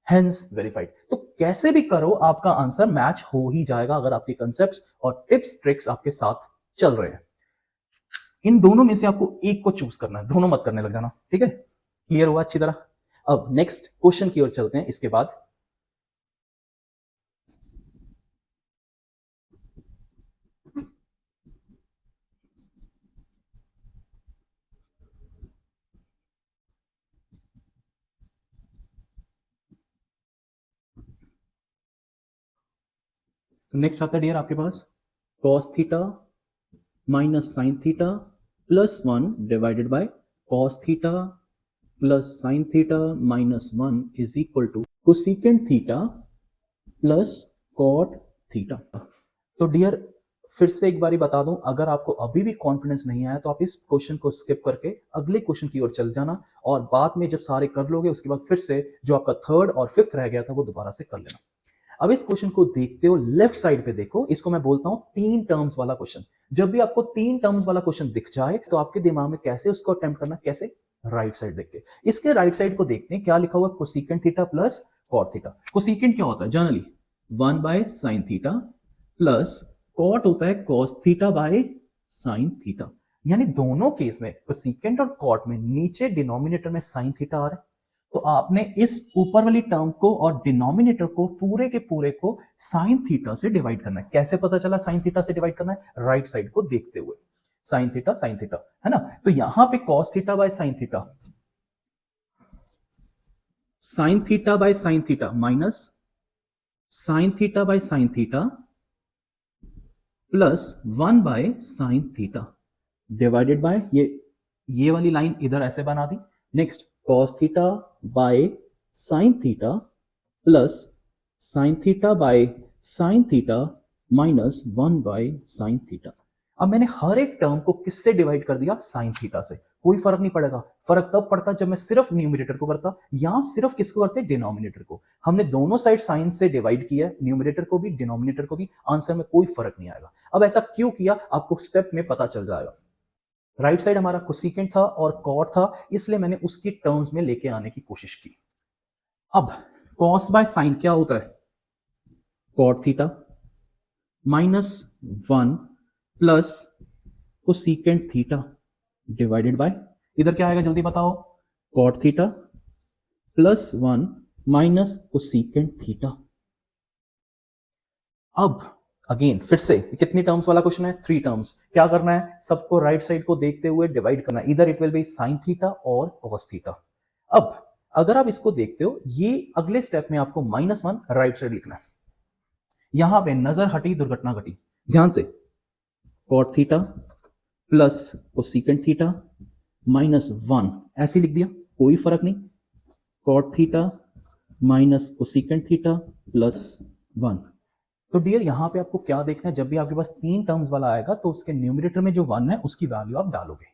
hence verified. तो कैसे भी करो आपका आंसर मैच हो ही जाएगा अगर आपके कंसेप्ट्स और टिप्स ट्रिक्स आपके साथ चल रहे हैं। इन दोनों में से आपको एक को चूज करना है, दोनों मत करने लग जाना, ठीक है, क्लियर हुआ अच्छी तरह। अब नेक्स्ट क्वेश्चन की ओर चलते हैं इसके बाद। नेक्स्ट आता है डियर आपके पास cos theta minus sine theta plus 1 divided by cos theta plus sine theta minus 1 is equal to cosecant theta plus cot theta. तो डियर फिर से एक बारी बता दूं, अगर आपको अभी भी कॉन्फिडेंस नहीं आया तो आप इस क्वेश्चन को स्किप करके अगले क्वेश्चन की ओर चल जाना, और बाद में जब सारे कर लोगे उसके बाद फिर से जो आपका थर्ड और फिफ्थ रह गया था वो दोबारा से कर लेना। अब इस क्वेश्चन को देखते हो लेफ्ट साइड पे देखो, इसको मैं बोलता हूं 3 टर्म्स वाला क्वेश्चन। जब भी आपको 3 टर्म्स वाला क्वेश्चन दिख जाए तो आपके दिमाग में कैसे उसको अटेम्प्ट करना, कैसे, राइट साइड देख के। इसके राइट साइड को देखते हैं क्या लिखा हुआ, cosecant theta plus cot theta. Cosecant क्या होता है generally 1 by sine theta plus cot होता है cos theta by sine theta. यानी दोनों केस में कोसेकेंट और कॉट में नीचे डिनोमिनेटर में साइन थीटा आ रहा है, तो आपने इस ऊपर वाली टर्म को और डिनोमिनेटर को पूरे के पूरे को साइन थीटा से डिवाइड करना है। कैसे पता चला साइन थीटा से डिवाइड करना है, राइट साइड को देखते हुए, साइन थीटा है ना। तो यहां पे cos theta by sine theta, sine theta by sine theta minus sine theta by sine theta plus 1 by sine theta divided by ये वाली लाइन इधर ऐसे बना दी। Next cos theta by sine theta plus sine theta by sine theta minus 1 by sine theta. अब मैंने हर एक term को किससे डिवाइड कर दिया, साइन थीटा से। कोई फर्क नहीं पड़ेगा, फर्क तब पड़ता जब मैं सिर्फ न्यूमरेटर को करता, यहां सिर्फ किसको करते, डिनोमिनेटर को। हमने दोनों साइड साइन से डिवाइड किया, न्यूमरेटर को भी डिनोमिनेटर को भी, आंसर में कोई फर्क नहीं आएगा। अब ऐसा क्यों किया आपको स्टेप में पता चल जाएगा। राइट साइड हमारा कोसेकेंट था और कॉट था, इसलिए मैंने उसकी टर्म्स में लेके आने की कोशिश की। अब कॉस बाय साइन क्या होता है, cot theta minus 1 plus cosecant theta divided by, इधर क्या आएगा जल्दी बताओ, cot theta plus 1 minus cosecant theta. अब अगेन फिर से कितनी टर्म्स वाला क्वेश्चन है, 3 टर्म्स। क्या करना है, सबको राइट साइड को देखते हुए डिवाइड करना है, इधर it will be sine theta और कॉस थीटा। अब अगर आप इसको देखते हो, ये अगले स्टेप में आपको -1 राइट साइड लिखना है। यहां पे नजर हटी दुर्घटना घटी, ध्यान से, cot theta plus cosecant theta minus 1 ऐसे लिख दिया, कोई फर्क नहीं, cot theta minus cosecant theta plus 1। तो डियर यहां पे आपको क्या देखना है, जब भी आपके पास 3 टर्म्स वाला आएगा तो उसके न्यूमरेटर में जो 1 है उसकी वैल्यू आप डालोगे।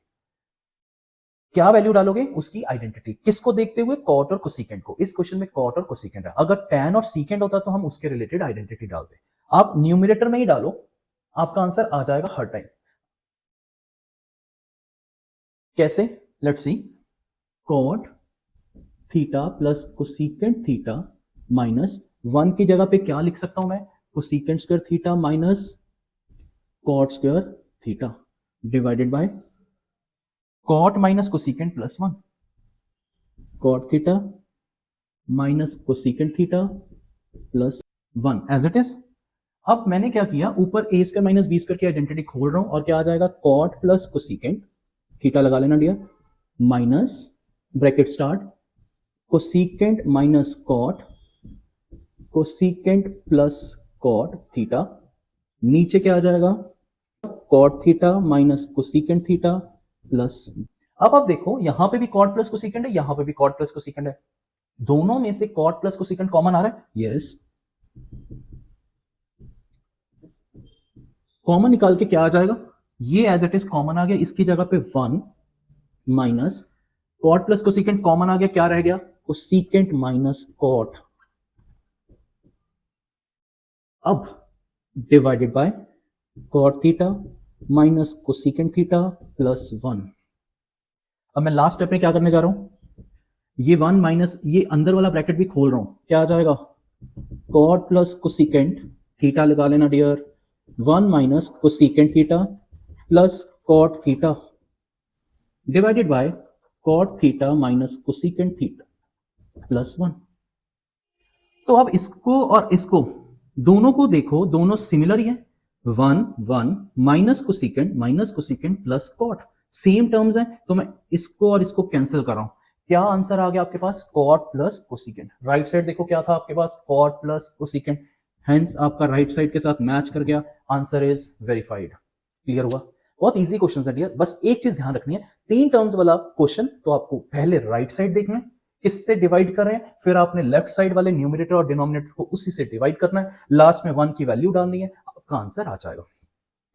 क्या वैल्यू डालोगे, उसकी आइडेंटिटी, किसको देखते हुए, कॉट और कोसेकेंट को। इस क्वेश्चन में कॉट और कोसेकेंट है, अगर टैन और सीकेंट होता तो हम उसके रिलेटेड आइडेंटिटी डालते। आप न्यूमरेटर में ही डालो, आपका आंसर आ जाएगा हर टाइम। कैसे, let's see, cot theta plus cosecant theta minus 1 की जगह पे क्या लिख सकता हूं मैं, cosecant square theta minus cot square theta divided by cot minus cosecant plus 1, cot theta minus cosecant theta plus 1 as it is. अब मैंने क्या किया, ऊपर A square minus B square की आइडेंटिटी खोल रहा हूं और क्या आ जाएगा, कॉट प्लस कोसिकेंट थीटा लगा लेना dear minus bracket start cosecant minus cot cosecant plus cot theta, नीचे क्या आ जाएगा, cot theta minus cosecant theta plus. अब आप देखो यहां पे भी कॉट प्लस कोसिकेंट है, यहां पे भी कॉट प्लस कोसिकेंट है, दोनों में से कॉट प्लस कोसिकेंट कॉमन आ रहा है, यस। कॉमन निकाल के क्या आ जाएगा, ये एज इट इज कॉमन आ गया, इसकी जगह पे 1 minus cot plus cosecant common आ गया, क्या रह गया, कोसिकेंट माइनस कॉट, अब divided by cot theta minus cosecant theta plus 1। अब मैं लास्ट स्टेप में क्या करने जा रहा हूं, ये 1 माइनस ये अंदर वाला ब्रैकेट भी खोल रहा हूं, क्या आ जाएगा, कॉट प्लस कोसिकेंट थीटा लगा लेना dear 1 minus cosecant theta plus cot theta divided by cot theta minus cosecant theta plus 1। तो अब इसको और इसको दोनों को देखो, दोनों सिमिलर ही है, 1 1 minus cosecant plus cot same terms है, तो मैं इसको और इसको कैंसिल कर रहा हूं, क्या आंसर आ गया आपके पास, cot plus cosecant. Right side देखो क्या था आपके पास, कॉट प्लस कोसिकेंट, हेंस आपका राइट साइड के साथ मैच कर गया, आंसर इज वेरीफाइड। क्लियर हुआ, बहुत इजी क्वेश्चन है डियर, बस एक चीज ध्यान रखनी है, 3 टर्म्स वाला क्वेश्चन तो आपको पहले राइट साइड देखना है, किससे डिवाइड कर रहे हैं, फिर आपने लेफ्ट साइड वाले न्यूमरेटर और डिनोमिनेटर को उसी से डिवाइड करना है, लास्ट में 1 की वैल्यू डालनी है, आपका आंसर आ जाएगा।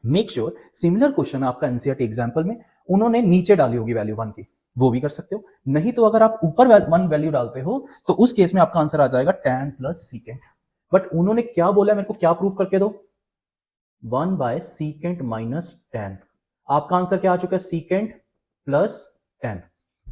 मेक श्योर सिमिलर क्वेश्चन आपका एनसीईआरटी एग्जांपल में उन्होंने नीचे डाली होगी वैल्यू 1 की, वो भी कर सकते हो, नहीं तो अगर आप ऊपर 1 वैल्यू डालते हो तो उस केस में आपका आंसर आ जाएगा tan प्लस सीकेंट। बट उन्होंने क्या बोला, मेरे को क्या प्रूफ करके दो, 1 बाय सीकेंट माइनस tan, आपका आंसर क्या आ चुका है, सीकेंट प्लस tan,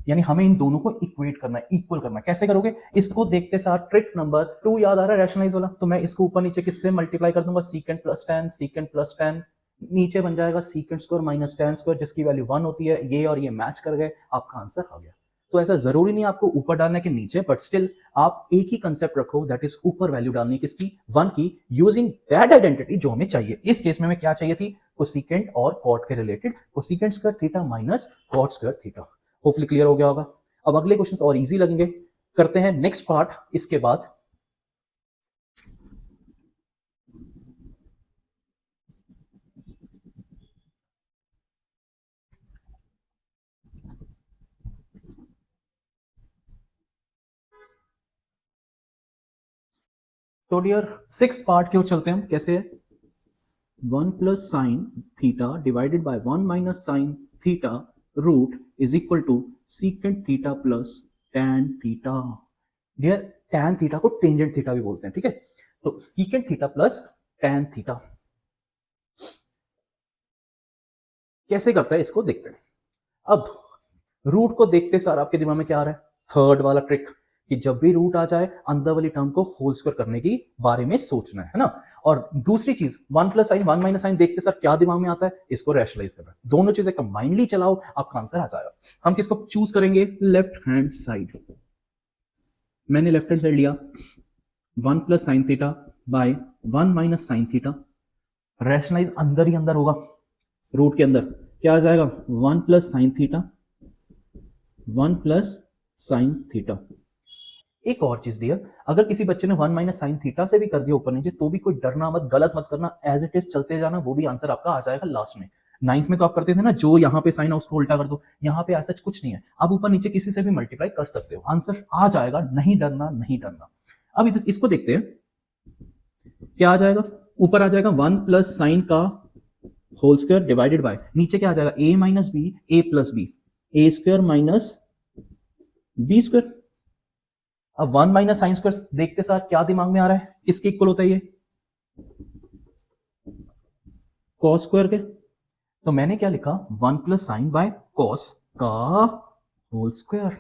यानी हमें इन दोनों को इक्वेट करना है, इक्वल करना है। कैसे करोगे, इसको देखते साथ ट्रिक नंबर 2 याद आ रहा है, रैशनलाइज वाला, तो मैं इसको ऊपर नीचे किससे मल्टीप्लाई कर दूंगा, सीकेंट प्लस tan, नीचे बन जाएगा secant square minus tan square, जिसकी वैल्यू 1 होती है, ये और ये मैच कर गए, आपका आंसर आ गया। तो ऐसा जरूरी नहीं आपको ऊपर डालने के नीचे, बट स्टिल आप एक ही कंसेप्ट रखो, दैट इज ऊपर वैल्यू डालनी किसकी, 1 की, यूजिंग दैट आइडेंटिटी जो हमें चाहिए। इस केस में हमें क्या चाहिए थी, कोसिकेंट और कॉट के related, cosecant square theta minus cot square theta. Hopefully clear हो गया होगा। अब अगले क्वेश्चंस और इजी लगेंगे, करते हैं नेक्स्ट पार्ट इसके बाद। तो डियर 6 पार्ट की ओर चलते हैं हम, कैसे है, 1 plus sine theta divided by 1 minus sine theta root is equal to secant theta plus tan theta. Dear tan theta को टेंजेंट थीटा भी बोलते हैं, ठीक है, तो secant theta plus tan theta कैसे करता है इसको देखते हैं। अब रूट को देखते सार आपके दिमाग में क्या आ रहा है, थर्ड वाला ट्रिक, कि जब भी रूट आ जाए अंदर वाली टर्म को होल स्क्वायर करने की बारे में सोचना है ना। और दूसरी चीज 1 प्लस साइन 1 माइनस साइन देखते सर क्या दिमाग में आता है, इसको रैशनलाइज करना है। दोनों चीजें कंबाइनली चलाओ, आपका आंसर आ जाएगा। हम किसको चूज करेंगे, लेफ्ट हैंड साइड, मैंने लेफ्ट हैंड साइड लिया, 1 plus sine theta by 1 minus sine theta, rationalise अंदर ही अंदर होगा, रूट के अंदर क्या आ जाएगा, 1 plus sine theta 1 plus sine theta. एक और चीज दिया, अगर किसी बच्चे ने 1 माइनस साइन थीटा से भी कर दिया ऊपर नीचे तो भी कोई डरना मत, गलत मत करना, एज इट इज चलते जाना, वो भी आंसर आपका आ जाएगा लास्ट में। 9th में तो आप करते थे ना, जो यहाँ पे साइन है उसको उल्टा कर दो, यहाँ पे ऐसा कुछ नहीं है, आप ऊपर नीचे किसी से भी मल्टीप्लाई कर सकते हो, आंसर आ जाएगा, नहीं डरना नहीं डरना। अब इसको देखते हैं क्या आ जाएगा, ऊपर आ जाएगा 1 प्लस साइन का होल स्क्वायर डिवाइडेड बाय, नीचे क्या आ जाएगा, a minus B A plus b, A square minus B square. अब 1 माइनस साइन स्क्वायर देखते साथ क्या दिमाग में आ रहा है, किसके इक्वल होता है ये, कॉस स्क्वायर के। तो मैंने क्या लिखा, 1 प्लस साइन बाय कॉस का whole square.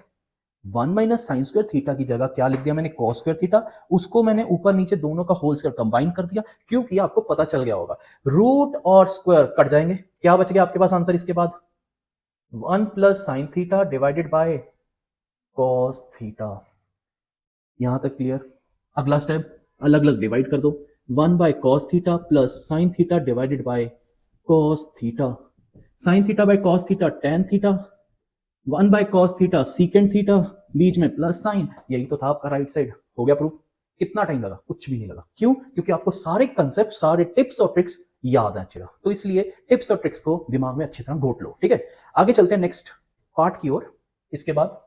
1 minus sine square theta की जगह क्या लिख दिया मैंने, कॉस स्क्वायर थीटा। उसको मैंने ऊपर नीचे दोनों का होल स्क्वायर कंबाइन कर दिया। क्यों किया आपको पता चल गया होगा। रूट और स्क्वायर कट जाएंगे, क्या बच गया आपके पास आंसर इसके बाद, 1 plus sine theta divided by cos theta. यहां तक क्लियर। अगला स्टेप, अलग अलग डिवाइड कर दो। 1 by cos theta plus sine theta divided by cos theta. Sine theta by cos theta tan theta, 1 by cos theta secant theta, बीच में plus sign. यही तो था आपका राइट साइड। हो गया प्रूफ। कितना टाइम लगा, कुछ भी नहीं लगा। क्यों, क्योंकि आपको सारे कंसेप्ट, सारे टिप्स और ट्रिक्स याद है अच्छी तरह। तो इसलिए टिप्स और ट्रिक्स को दिमाग में अच्छी तरह घोट लो। ठीक है, आगे चलते हैं नेक्स्ट पार्ट की ओर। इसके बाद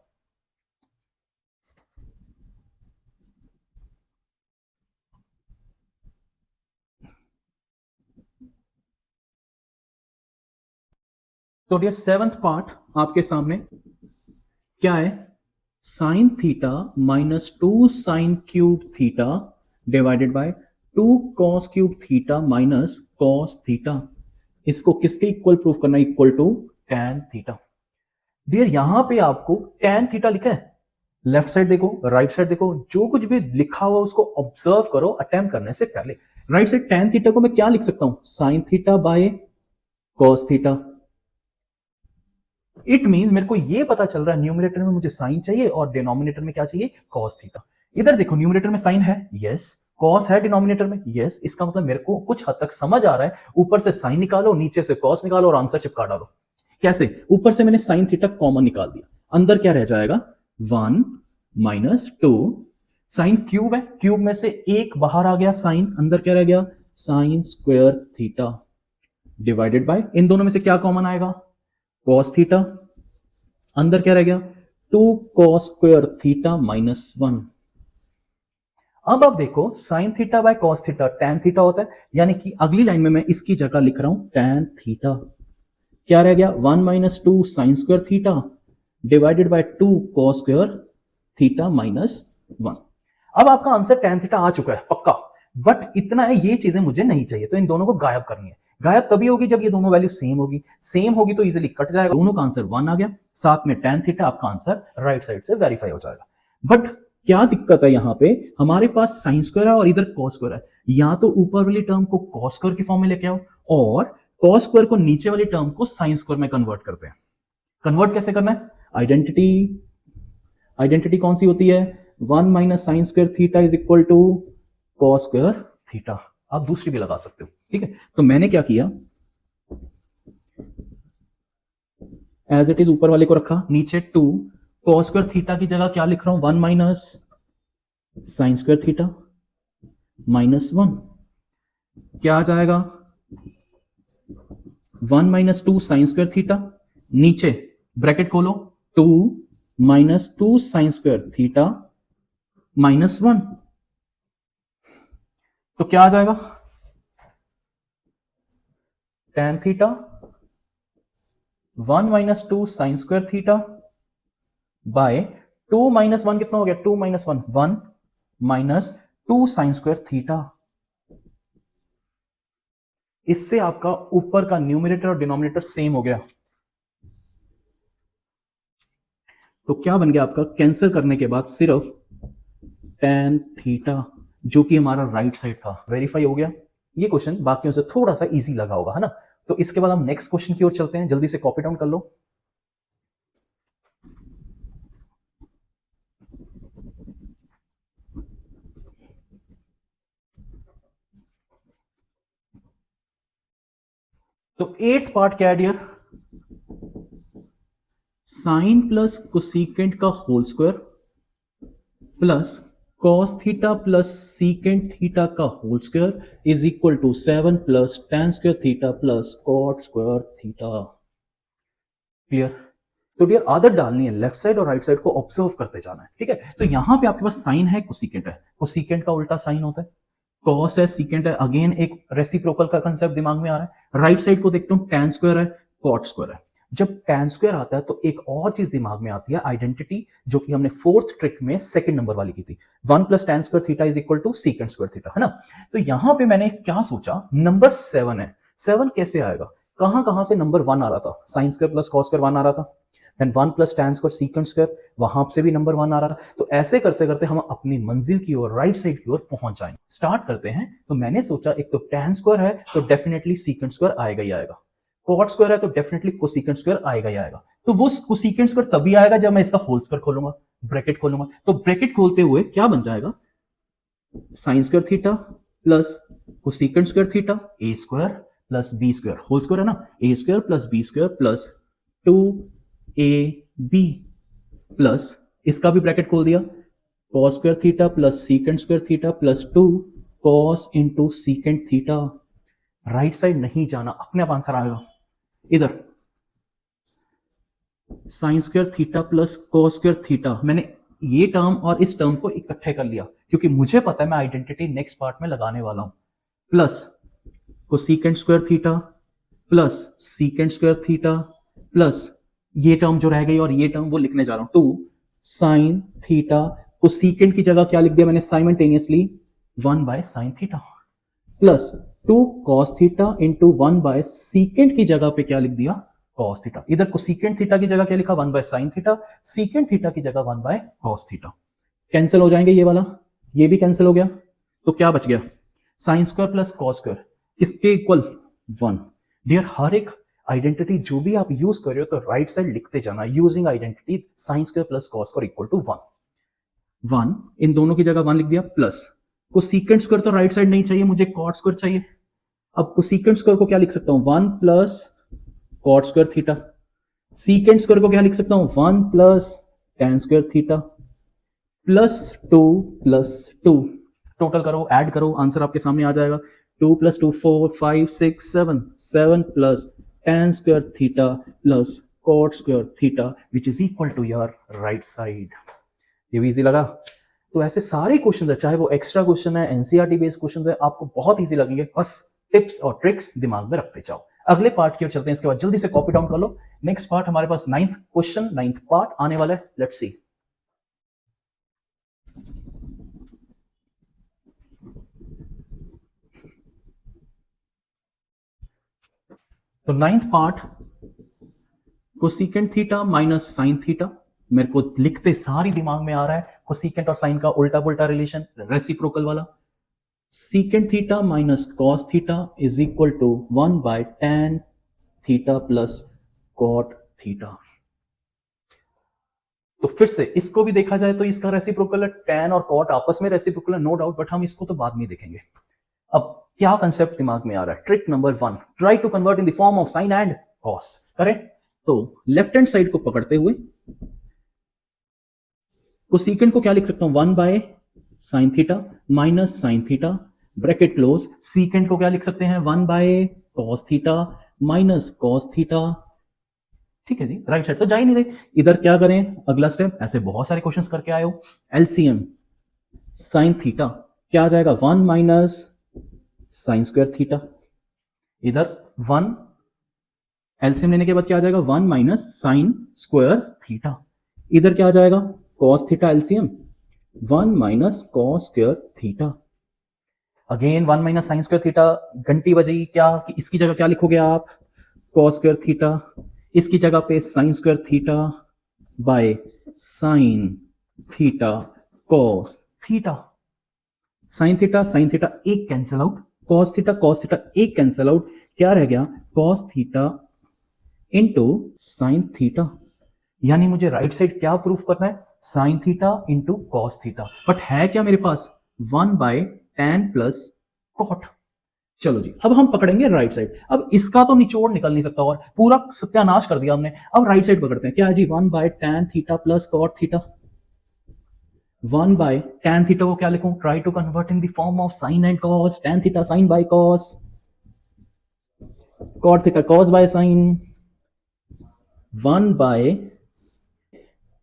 तो डियर सेवंथ पार्ट आपके सामने क्या है, sine theta minus 2 sine cube theta divided by 2 cos cube theta minus cos theta. इसको किसके इक्वल प्रूफ करना है, equal to tan theta. Dear यहां पे आपको tan थीटा लिखा है, लेफ्ट साइड देखो राइट साइड देखो, जो कुछ भी लिखा हुआ उसको ऑब्जर्व करो अटेम्प्ट करने से पहले। राइट साइड tan थीटा को मैं क्या लिख सकता हूं, sine theta by cos theta. It means मेरे को ये पता चल रहा है न्यूमरेटर में मुझे साइन चाहिए और डिनोमिनेटर में क्या चाहिए, कॉस थीटा। इधर देखो न्यूमरेटर में साइन है, यस, कॉस है डिनोमिनेटर में, यस। इसका मतलब मेरे को कुछ हद तक समझ आ रहा है, ऊपर से साइन निकालो नीचे से कॉस निकालो और आंसर चिपका डालो। कैसे, ऊपर से मैंने साइन थीटा कॉमन निकाल दिया, अंदर क्या रह जाएगा 1 माइनस 2, साइन क्यूब है, क्यूब में से एक बाहर आ गया साइन, अंदर क्या रह गया sine square theta divided by, इन दोनों में से क्या कॉमन आएगा, कॉस थीटा, अंदर क्या रह गया 2 कॉस स्क्वायर थीटा माइनस 1। अब आप देखो sign theta by cos theta tan theta होता है, यानी कि अगली लाइन में मैं इसकी जगह लिख रहा हूं टैन थीटा। क्या रह गया 1 minus 2 sign square theta divided by 2 cos square theta minus 1। अब आपका आंसर टैन थीटा आ चुका है पक्का, बट इतना है ये चीजें मुझे नहीं चाहिए, तो इन दोनों को गायब करनी है। गायब तभी होगी जब ये दोनों वैल्यू सेम होगी, सेम होगी तो इजीली कट जाएगा, दोनों का आंसर 1 आ गया, साथ में टैन थीटा आपका आंसर राइट साइड से वेरीफाई हो जाएगा। बट क्या दिक्कत है यहां पे, हमारे पास साइन स्क्वायर है और इधर कॉस स्क्वायर है, या तो ऊपर वाली टर्म को कॉस स्क्वायर की फॉर्म में लेके आओ और कॉस स्क्वायर को नीचे वाली टर्म को साइन स्क्वायर में कन्वर्ट करते हैं। कन्वर्ट कैसे करना है, आइडेंटिटी, आइडेंटिटी कौन सी होती है 1 minus sine square theta is equal to cos square theta. आप दूसरी भी लगा सकते हो, ठीक है। तो मैंने क्या किया, एज इट इज ऊपर वाले को रखा, नीचे 2 कॉस स्क्वायर थीटा की जगह क्या लिख रहा हूं 1 minus sine square theta minus 1। क्या आ जाएगा 1 माइनस 2 साइन स्क्वायर थीटा, नीचे ब्रैकेट खोलो 2 minus 2 sign square theta minus 1। तो क्या आ जाएगा tan theta 1 minus 2 sign square theta bye 2 minus 1 कितना हो गया 2 minus 1 1 minus 2 sign square theta. इससे आपका ऊपर का न्यूमरेटर और डिनोमिनेटर सेम हो गया। तो क्या बन गया आपका, कैंसिल करने के बाद सिर्फ tan थीटा जो कि हमारा राइट साइड था, वेरीफाई हो गया। ये क्वेश्चन बाकियों से थोड़ा सा इजी लगा होगा, है ना। तो इसके बाद हम नेक्स्ट क्वेश्चन की ओर चलते हैं, जल्दी से कॉपी डाउन कर लो। तो एट्थ पार्ट क्या है डियर, साइन प्लस कोसिकेंट का whole square plus cos theta plus secant theta का whole square is equal to 7 plus tan square theta plus cot square theta. Clear. तो डियर आदत डालनी है, लेफ्ट साइड और right side को observe करते जाना है, ठीक है। तो यहां पे आपके पास साइन है, कोसिकेंट है, कोसिकेंट का उल्टा साइन होता है, कॉस है, सीकेंट है, अगेन एक रेसिप्रोकल का कंसेप्ट दिमाग में आ रहा है। राइट साइड को देखते हूं tan स्क्वायर है, कॉट स्क्वायर है। जब tan स्क्वायर आता है तो एक और चीज दिमाग में आती है, आइडेंटिटी, जो कि हमने फोर्थ ट्रिक में सेकंड नंबर वाली की थी, 1 plus tan square theta is equal to secant square theta, है ना। तो यहां पे मैंने क्या सोचा, नंबर 7 है, 7 कैसे आएगा, कहां कहां से नंबर 1 आ रहा था, sine square plus cos square 1 आ रहा था, then 1 plus tan square secant square, वहां से भी नंबर 1 आ रहा था। तो ऐसे करते करते हम अपनी मंजिल की ओर, राइट साइड की ओर पहुंच जाएंगे। स्टार्ट करते हैं। तो मैंने सोचा एक तो tan स्क्वायर है तो डेफिनेटली सीकेंट स्क्वायर आएगा ही आएगा, कॉट स्क्वायर है तो डेफिनेटली कोसेकेंट स्क्वायर आएगा ही आएगा। तो वो कोसेकेंट स्क्वायर तभी आएगा जब मैं इसका होल स्क्वायर खोलूंगा, ब्रैकेट खोलूंगा। तो ब्रैकेट खोलते हुए क्या बन जाएगा, sine square theta plus cosecant square theta A square plus B square, whole square है ना, A square plus B square plus 2ab plus इसका भी ब्रैकेट खोल दिया, cos square theta plus secant square theta plus 2 cos into secant theta. Right side नहीं जाना, अपने आप आंसर आएगा। इधर sine square theta plus cos square theta, मैंने ये टर्म और इस टर्म को इकट्ठे कर लिया क्योंकि मुझे पता है मैं आइडेंटिटी नेक्स्ट पार्ट में लगाने वाला हूं, plus cosecant square theta plus secant square theta plus ये टर्म जो रह गई और ये टर्म वो लिखने जा रहा हूं 2 साइन थीटा, कोसेकेंट की जगह क्या लिख दिया मैंने simultaneously 1 by sine theta, plus 2 cos theta into 1 by secant की जगह पे क्या लिख दिया कॉस थीटा। इधर कोसेकेंट थीटा की जगह क्या लिखा 1 by sine theta, secant theta की जगह 1 बाय कॉस थीटा। कैंसिल हो जाएंगे, ये वाला ये भी कैंसिल हो गया, तो क्या बच गया, sine square plus cos square किसके इक्वल 1। डियर हर एक आइडेंटिटी जो भी आप यूज कर रहे हो तो राइट साइड लिखते जाना, using identity sine square plus cos square equal to 1, इन दोनों की जगह 1 लिख दिया, प्लस कोसेकेंट स्क्वायर तो राइट साइड नहीं चाहिए, मुझे कॉट स्क्वायर चाहिए। अब कोसेकेंट स्क्वायर को क्या लिख सकता हूं 1 plus cot square theta, secant square को क्या लिख सकता हूं 1 plus tan square theta plus 2 plus 2, total करो ऐड करो आंसर आपके सामने आ जाएगा, 2 plus 2 4 5 6 7 7 plus tan square theta plus cot square theta which is equal to your right side. ये भी इजी लगा। तो ऐसे सारे क्वेश्चन है, चाहे वो एक्स्ट्रा क्वेश्चन है, एनसीईआरटी बेस्ड क्वेश्चन है, आपको बहुत इजी लगेंगे, बस टिप्स और ट्रिक्स दिमाग में रखते जाओ। अगले पार्ट की ओर चलते हैं, इसके बाद जल्दी से कॉपी डाउन कर लो। नेक्स्ट पार्ट हमारे पास 9th क्वेश्चन 9th पार्ट आने वाला है, लेट्स सी। तो 9th part cosecant theta minus sine theta, मेरे को लिखते सारी दिमाग में आ रहा है कोसेकेंट और साइन का उल्टा पुल्टा रिलेशन, रेसिप्रोकल वाला। Secant theta minus cos theta is equal to 1 by tan theta plus cot theta. तो फिर से इसको भी देखा जाए तो इसका रेसिप्रोकल है, tan और कॉट आपस में रेसिप्रोकल है, नो डाउट, बट हम इसको तो बाद में देखेंगे। अब क्या कंसेप्ट दिमाग में आ रहा है, trick number 1, try to convert in the form of sine and cos. करें तो लेफ्ट हैंड साइड को पकड़ते हुए कोसेकेंट को क्या लिख सकता हूं 1 by sine theta minus sine theta bracket close, secant को क्या लिख सकते हैं 1 by cos theta minus cos theta. ठीक है जी, राइट साइड तो जा ही नहीं रही। इधर क्या करें, अगला स्टेप, ऐसे बहुत सारे क्वेश्चंस करके आए हो, एलसीएम साइन थीटा क्या आ जाएगा 1 माइनस साइन स्क्वायर थीटा, इधर 1 एलसीएम लेने के बाद क्या आ जाएगा 1 माइनस साइन स्क्वायर थीटा, इधर क्या आ जाएगा cos theta LCM 1 minus cos square theta, again 1 minus sine square theta, घंटी बजेगी क्या कि इसकी जगह क्या लिखोगे आप कॉस स्क्वायर थीटा, इसकी जगह पे sign square theta by sine theta cos theta, sine theta एक कैंसिल आउट, कॉस थीटा एक कैंसिल आउट, क्या रह गया cos theta into sine theta. यानी मुझे राइट साइड क्या प्रूफ करना है sine theta into cos theta, but है क्या मेरे पास 1 बाय tan प्लस कॉट। चलो जी, अब हम पकड़ेंगे राइट साइड। अब इसका तो निचोड़ निकल नहीं सकता और पूरा सत्यानाश कर दिया हमने। अब राइट साइड पकड़ते हैं, क्या है जी 1 by tan theta plus cot theta, 1 by tan theta को क्या लिखूं, try to convert in the form of sine and cos, tan theta sine by cos, cot theta cos by sine, 1 by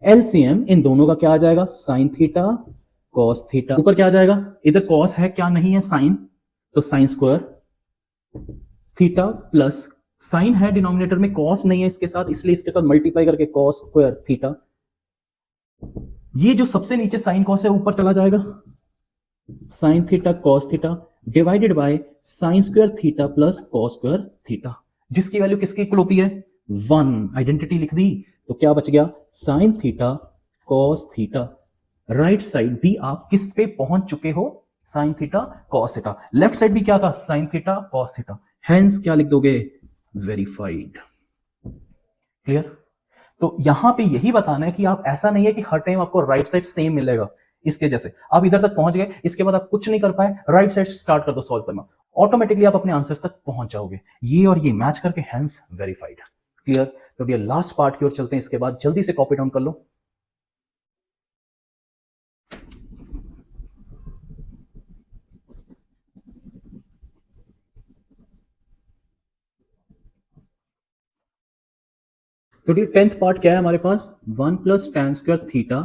LCM इन दोनों का क्या आ जाएगा sign theta cos theta, ऊपर क्या आ जाएगा, इधर कॉस है क्या नहीं है साइन, तो sign square theta plus sign है डिनोमिनेटर में, कॉस नहीं है इसके साथ, इसलिए इसके साथ मल्टीप्लाई करके कॉस स्क्वायर थीटा, ये जो सबसे नीचे साइन कॉस है ऊपर चला जाएगा sign theta cos theta divided bye sine square theta plus cos square theta. जिसकी वैल्यू किसकी इक्वल होती है 1, आइडेंटिटी लिख दी, तो क्या बच गया sign theta cos theta. Right side भी आप किस पे पहुंच चुके हो sign theta cos theta, left side भी क्या था sign theta cos theta, hence क्या लिख दोगे वेरीफाइड। क्लियर। तो यहां पे यही बताना है कि आप ऐसा नहीं है कि हर टाइम आपको राइट साइड सेम मिलेगा, इसके जैसे आप इधर तक पहुंच गए, इसके बाद आप कुछ नहीं कर पाए, राइट साइड स्टार्ट कर दो सॉल्व करना, ऑटोमेटिकली आप अपने आंसर्स तक पहुंच जाओगे, ये और ये मैच करके हेंस वेरीफाइड। क्लियर। तो ये लास्ट पार्ट की ओर चलते हैं, इसके बाद जल्दी से कॉपी डाउन कर लो। तो ये 10th पार्ट क्या है हमारे पास 1 plus tan square theta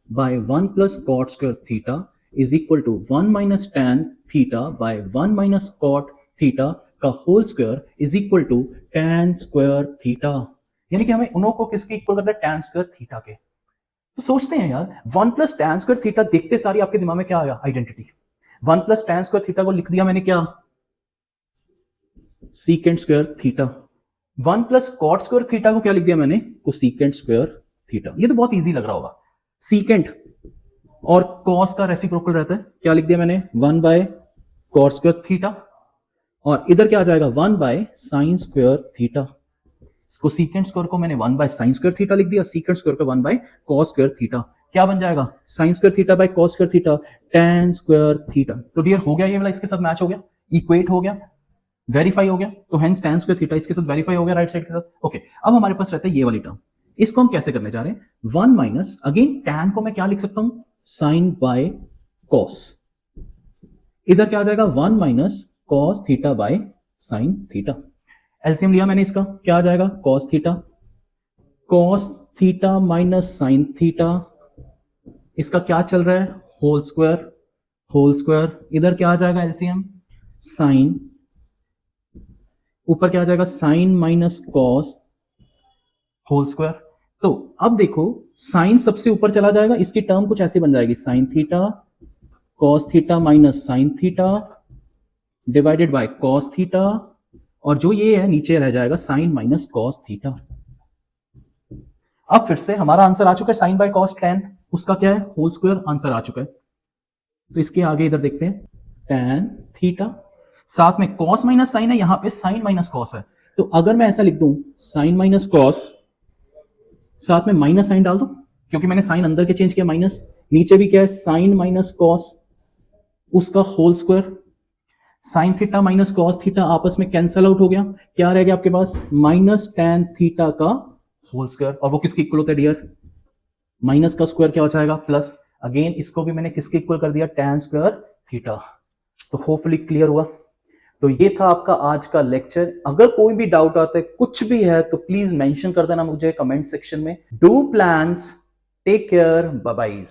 by 1 plus cot square theta is equal to 1 minus tan theta by 1 minus cot theta का whole square is equal to tan square theta. यानी कि हमें उनों को किसके इक्वल करना है tan स्क्वायर थीटा के। तो सोचते हैं यार 1 प्लस tan स्क्वायर थीटा देखते सारी आपके दिमाग में क्या आया identity, 1 plus tan square theta को लिख दिया मैंने क्या secant square theta, 1 plus cot square theta को क्या लिख दिया मैंने कोसीकेंट स्क्वायर थीटा। ये तो बहुत इजी लग रहा होगा, सीकेंट और कॉस का रेसिप्रोकल रहता है, क्या लिख दिया मैंने 1 बाय कॉट स्क्वायर थीटा, और इधर क्या आ जाएगा 1 by sine square theta. Cosecant square को मैंने 1 बाय साइन स्क्वायर थीटा लिख दिया, सीकेंट स्क्वायर को 1 बाय कॉस स्क्वायर थीटा, क्या बन जाएगा sine square theta by cos square theta tan square theta. तो डियर हो गया ये वाला, इसके साथ मैच हो गया, इक्वेट हो गया, वेरीफाई हो गया, तो हेंस tan स्क्वायर थीटा इसके साथ वेरीफाई हो गया राइट साइड के साथ। ओके, अब हमारे पास रहता है ये वाली टर्म, इसको हम कैसे करने जा रहे हैं 1 माइनस अगेन tan को मैं क्या लिख सकता हूं साइन बाय कॉस, इधर क्या आ जाएगा 1 minus cos theta by sine theta, LCM लिया मैंने इसका क्या आ जाएगा cos theta minus sine theta, इसका क्या चल रहा है होल स्क्वायर, इधर क्या आ जाएगा एलसीएम साइन, ऊपर क्या आ जाएगा sine minus cos whole square. तो अब देखो साइन सबसे ऊपर चला जाएगा, इसकी टर्म कुछ ऐसी बन जाएगी sign theta cos theta minus sine theta divided by cos theta, और जो ये है नीचे रह जाएगा साइन माइनस कॉस थीटा। अब फिर से हमारा आंसर आ चुका है साइन बाय कॉस tan, उसका क्या है होल स्क्वायर, आंसर आ चुका है। तो इसके आगे इधर देखते हैं tan थीटा, साथ में कॉस माइनस साइन है, यहां पे साइन माइनस कॉस है, तो अगर मैं ऐसा लिख दूं साइन माइनस कॉस, साथ में माइनस साइन डाल दो क्योंकि मैंने साइन अंदर के चेंज किया माइनस, नीचे भी क्या है साइन माइनस कॉस उसका whole square, sine theta minus cos theta आपस में कैंसल आउट हो गया, क्या रह गया आपके पास माइनस tan थीटा का होल स्क्वायर, और वो किसके इक्वल होता है डियर माइनस का स्क्वायर क्या हो जाएगा प्लस, अगेन इसको भी मैंने किसके इक्वल कर दिया tan स्क्वायर थीटा। तो होपफुली क्लियर हुआ। तो ये था आपका आज का लेक्चर, अगर कोई भी डाउट आता है कुछ भी है तो प्लीज मेंशन कर देना मुझे कमेंट सेक्शन में। Do plans, take care, bye bye.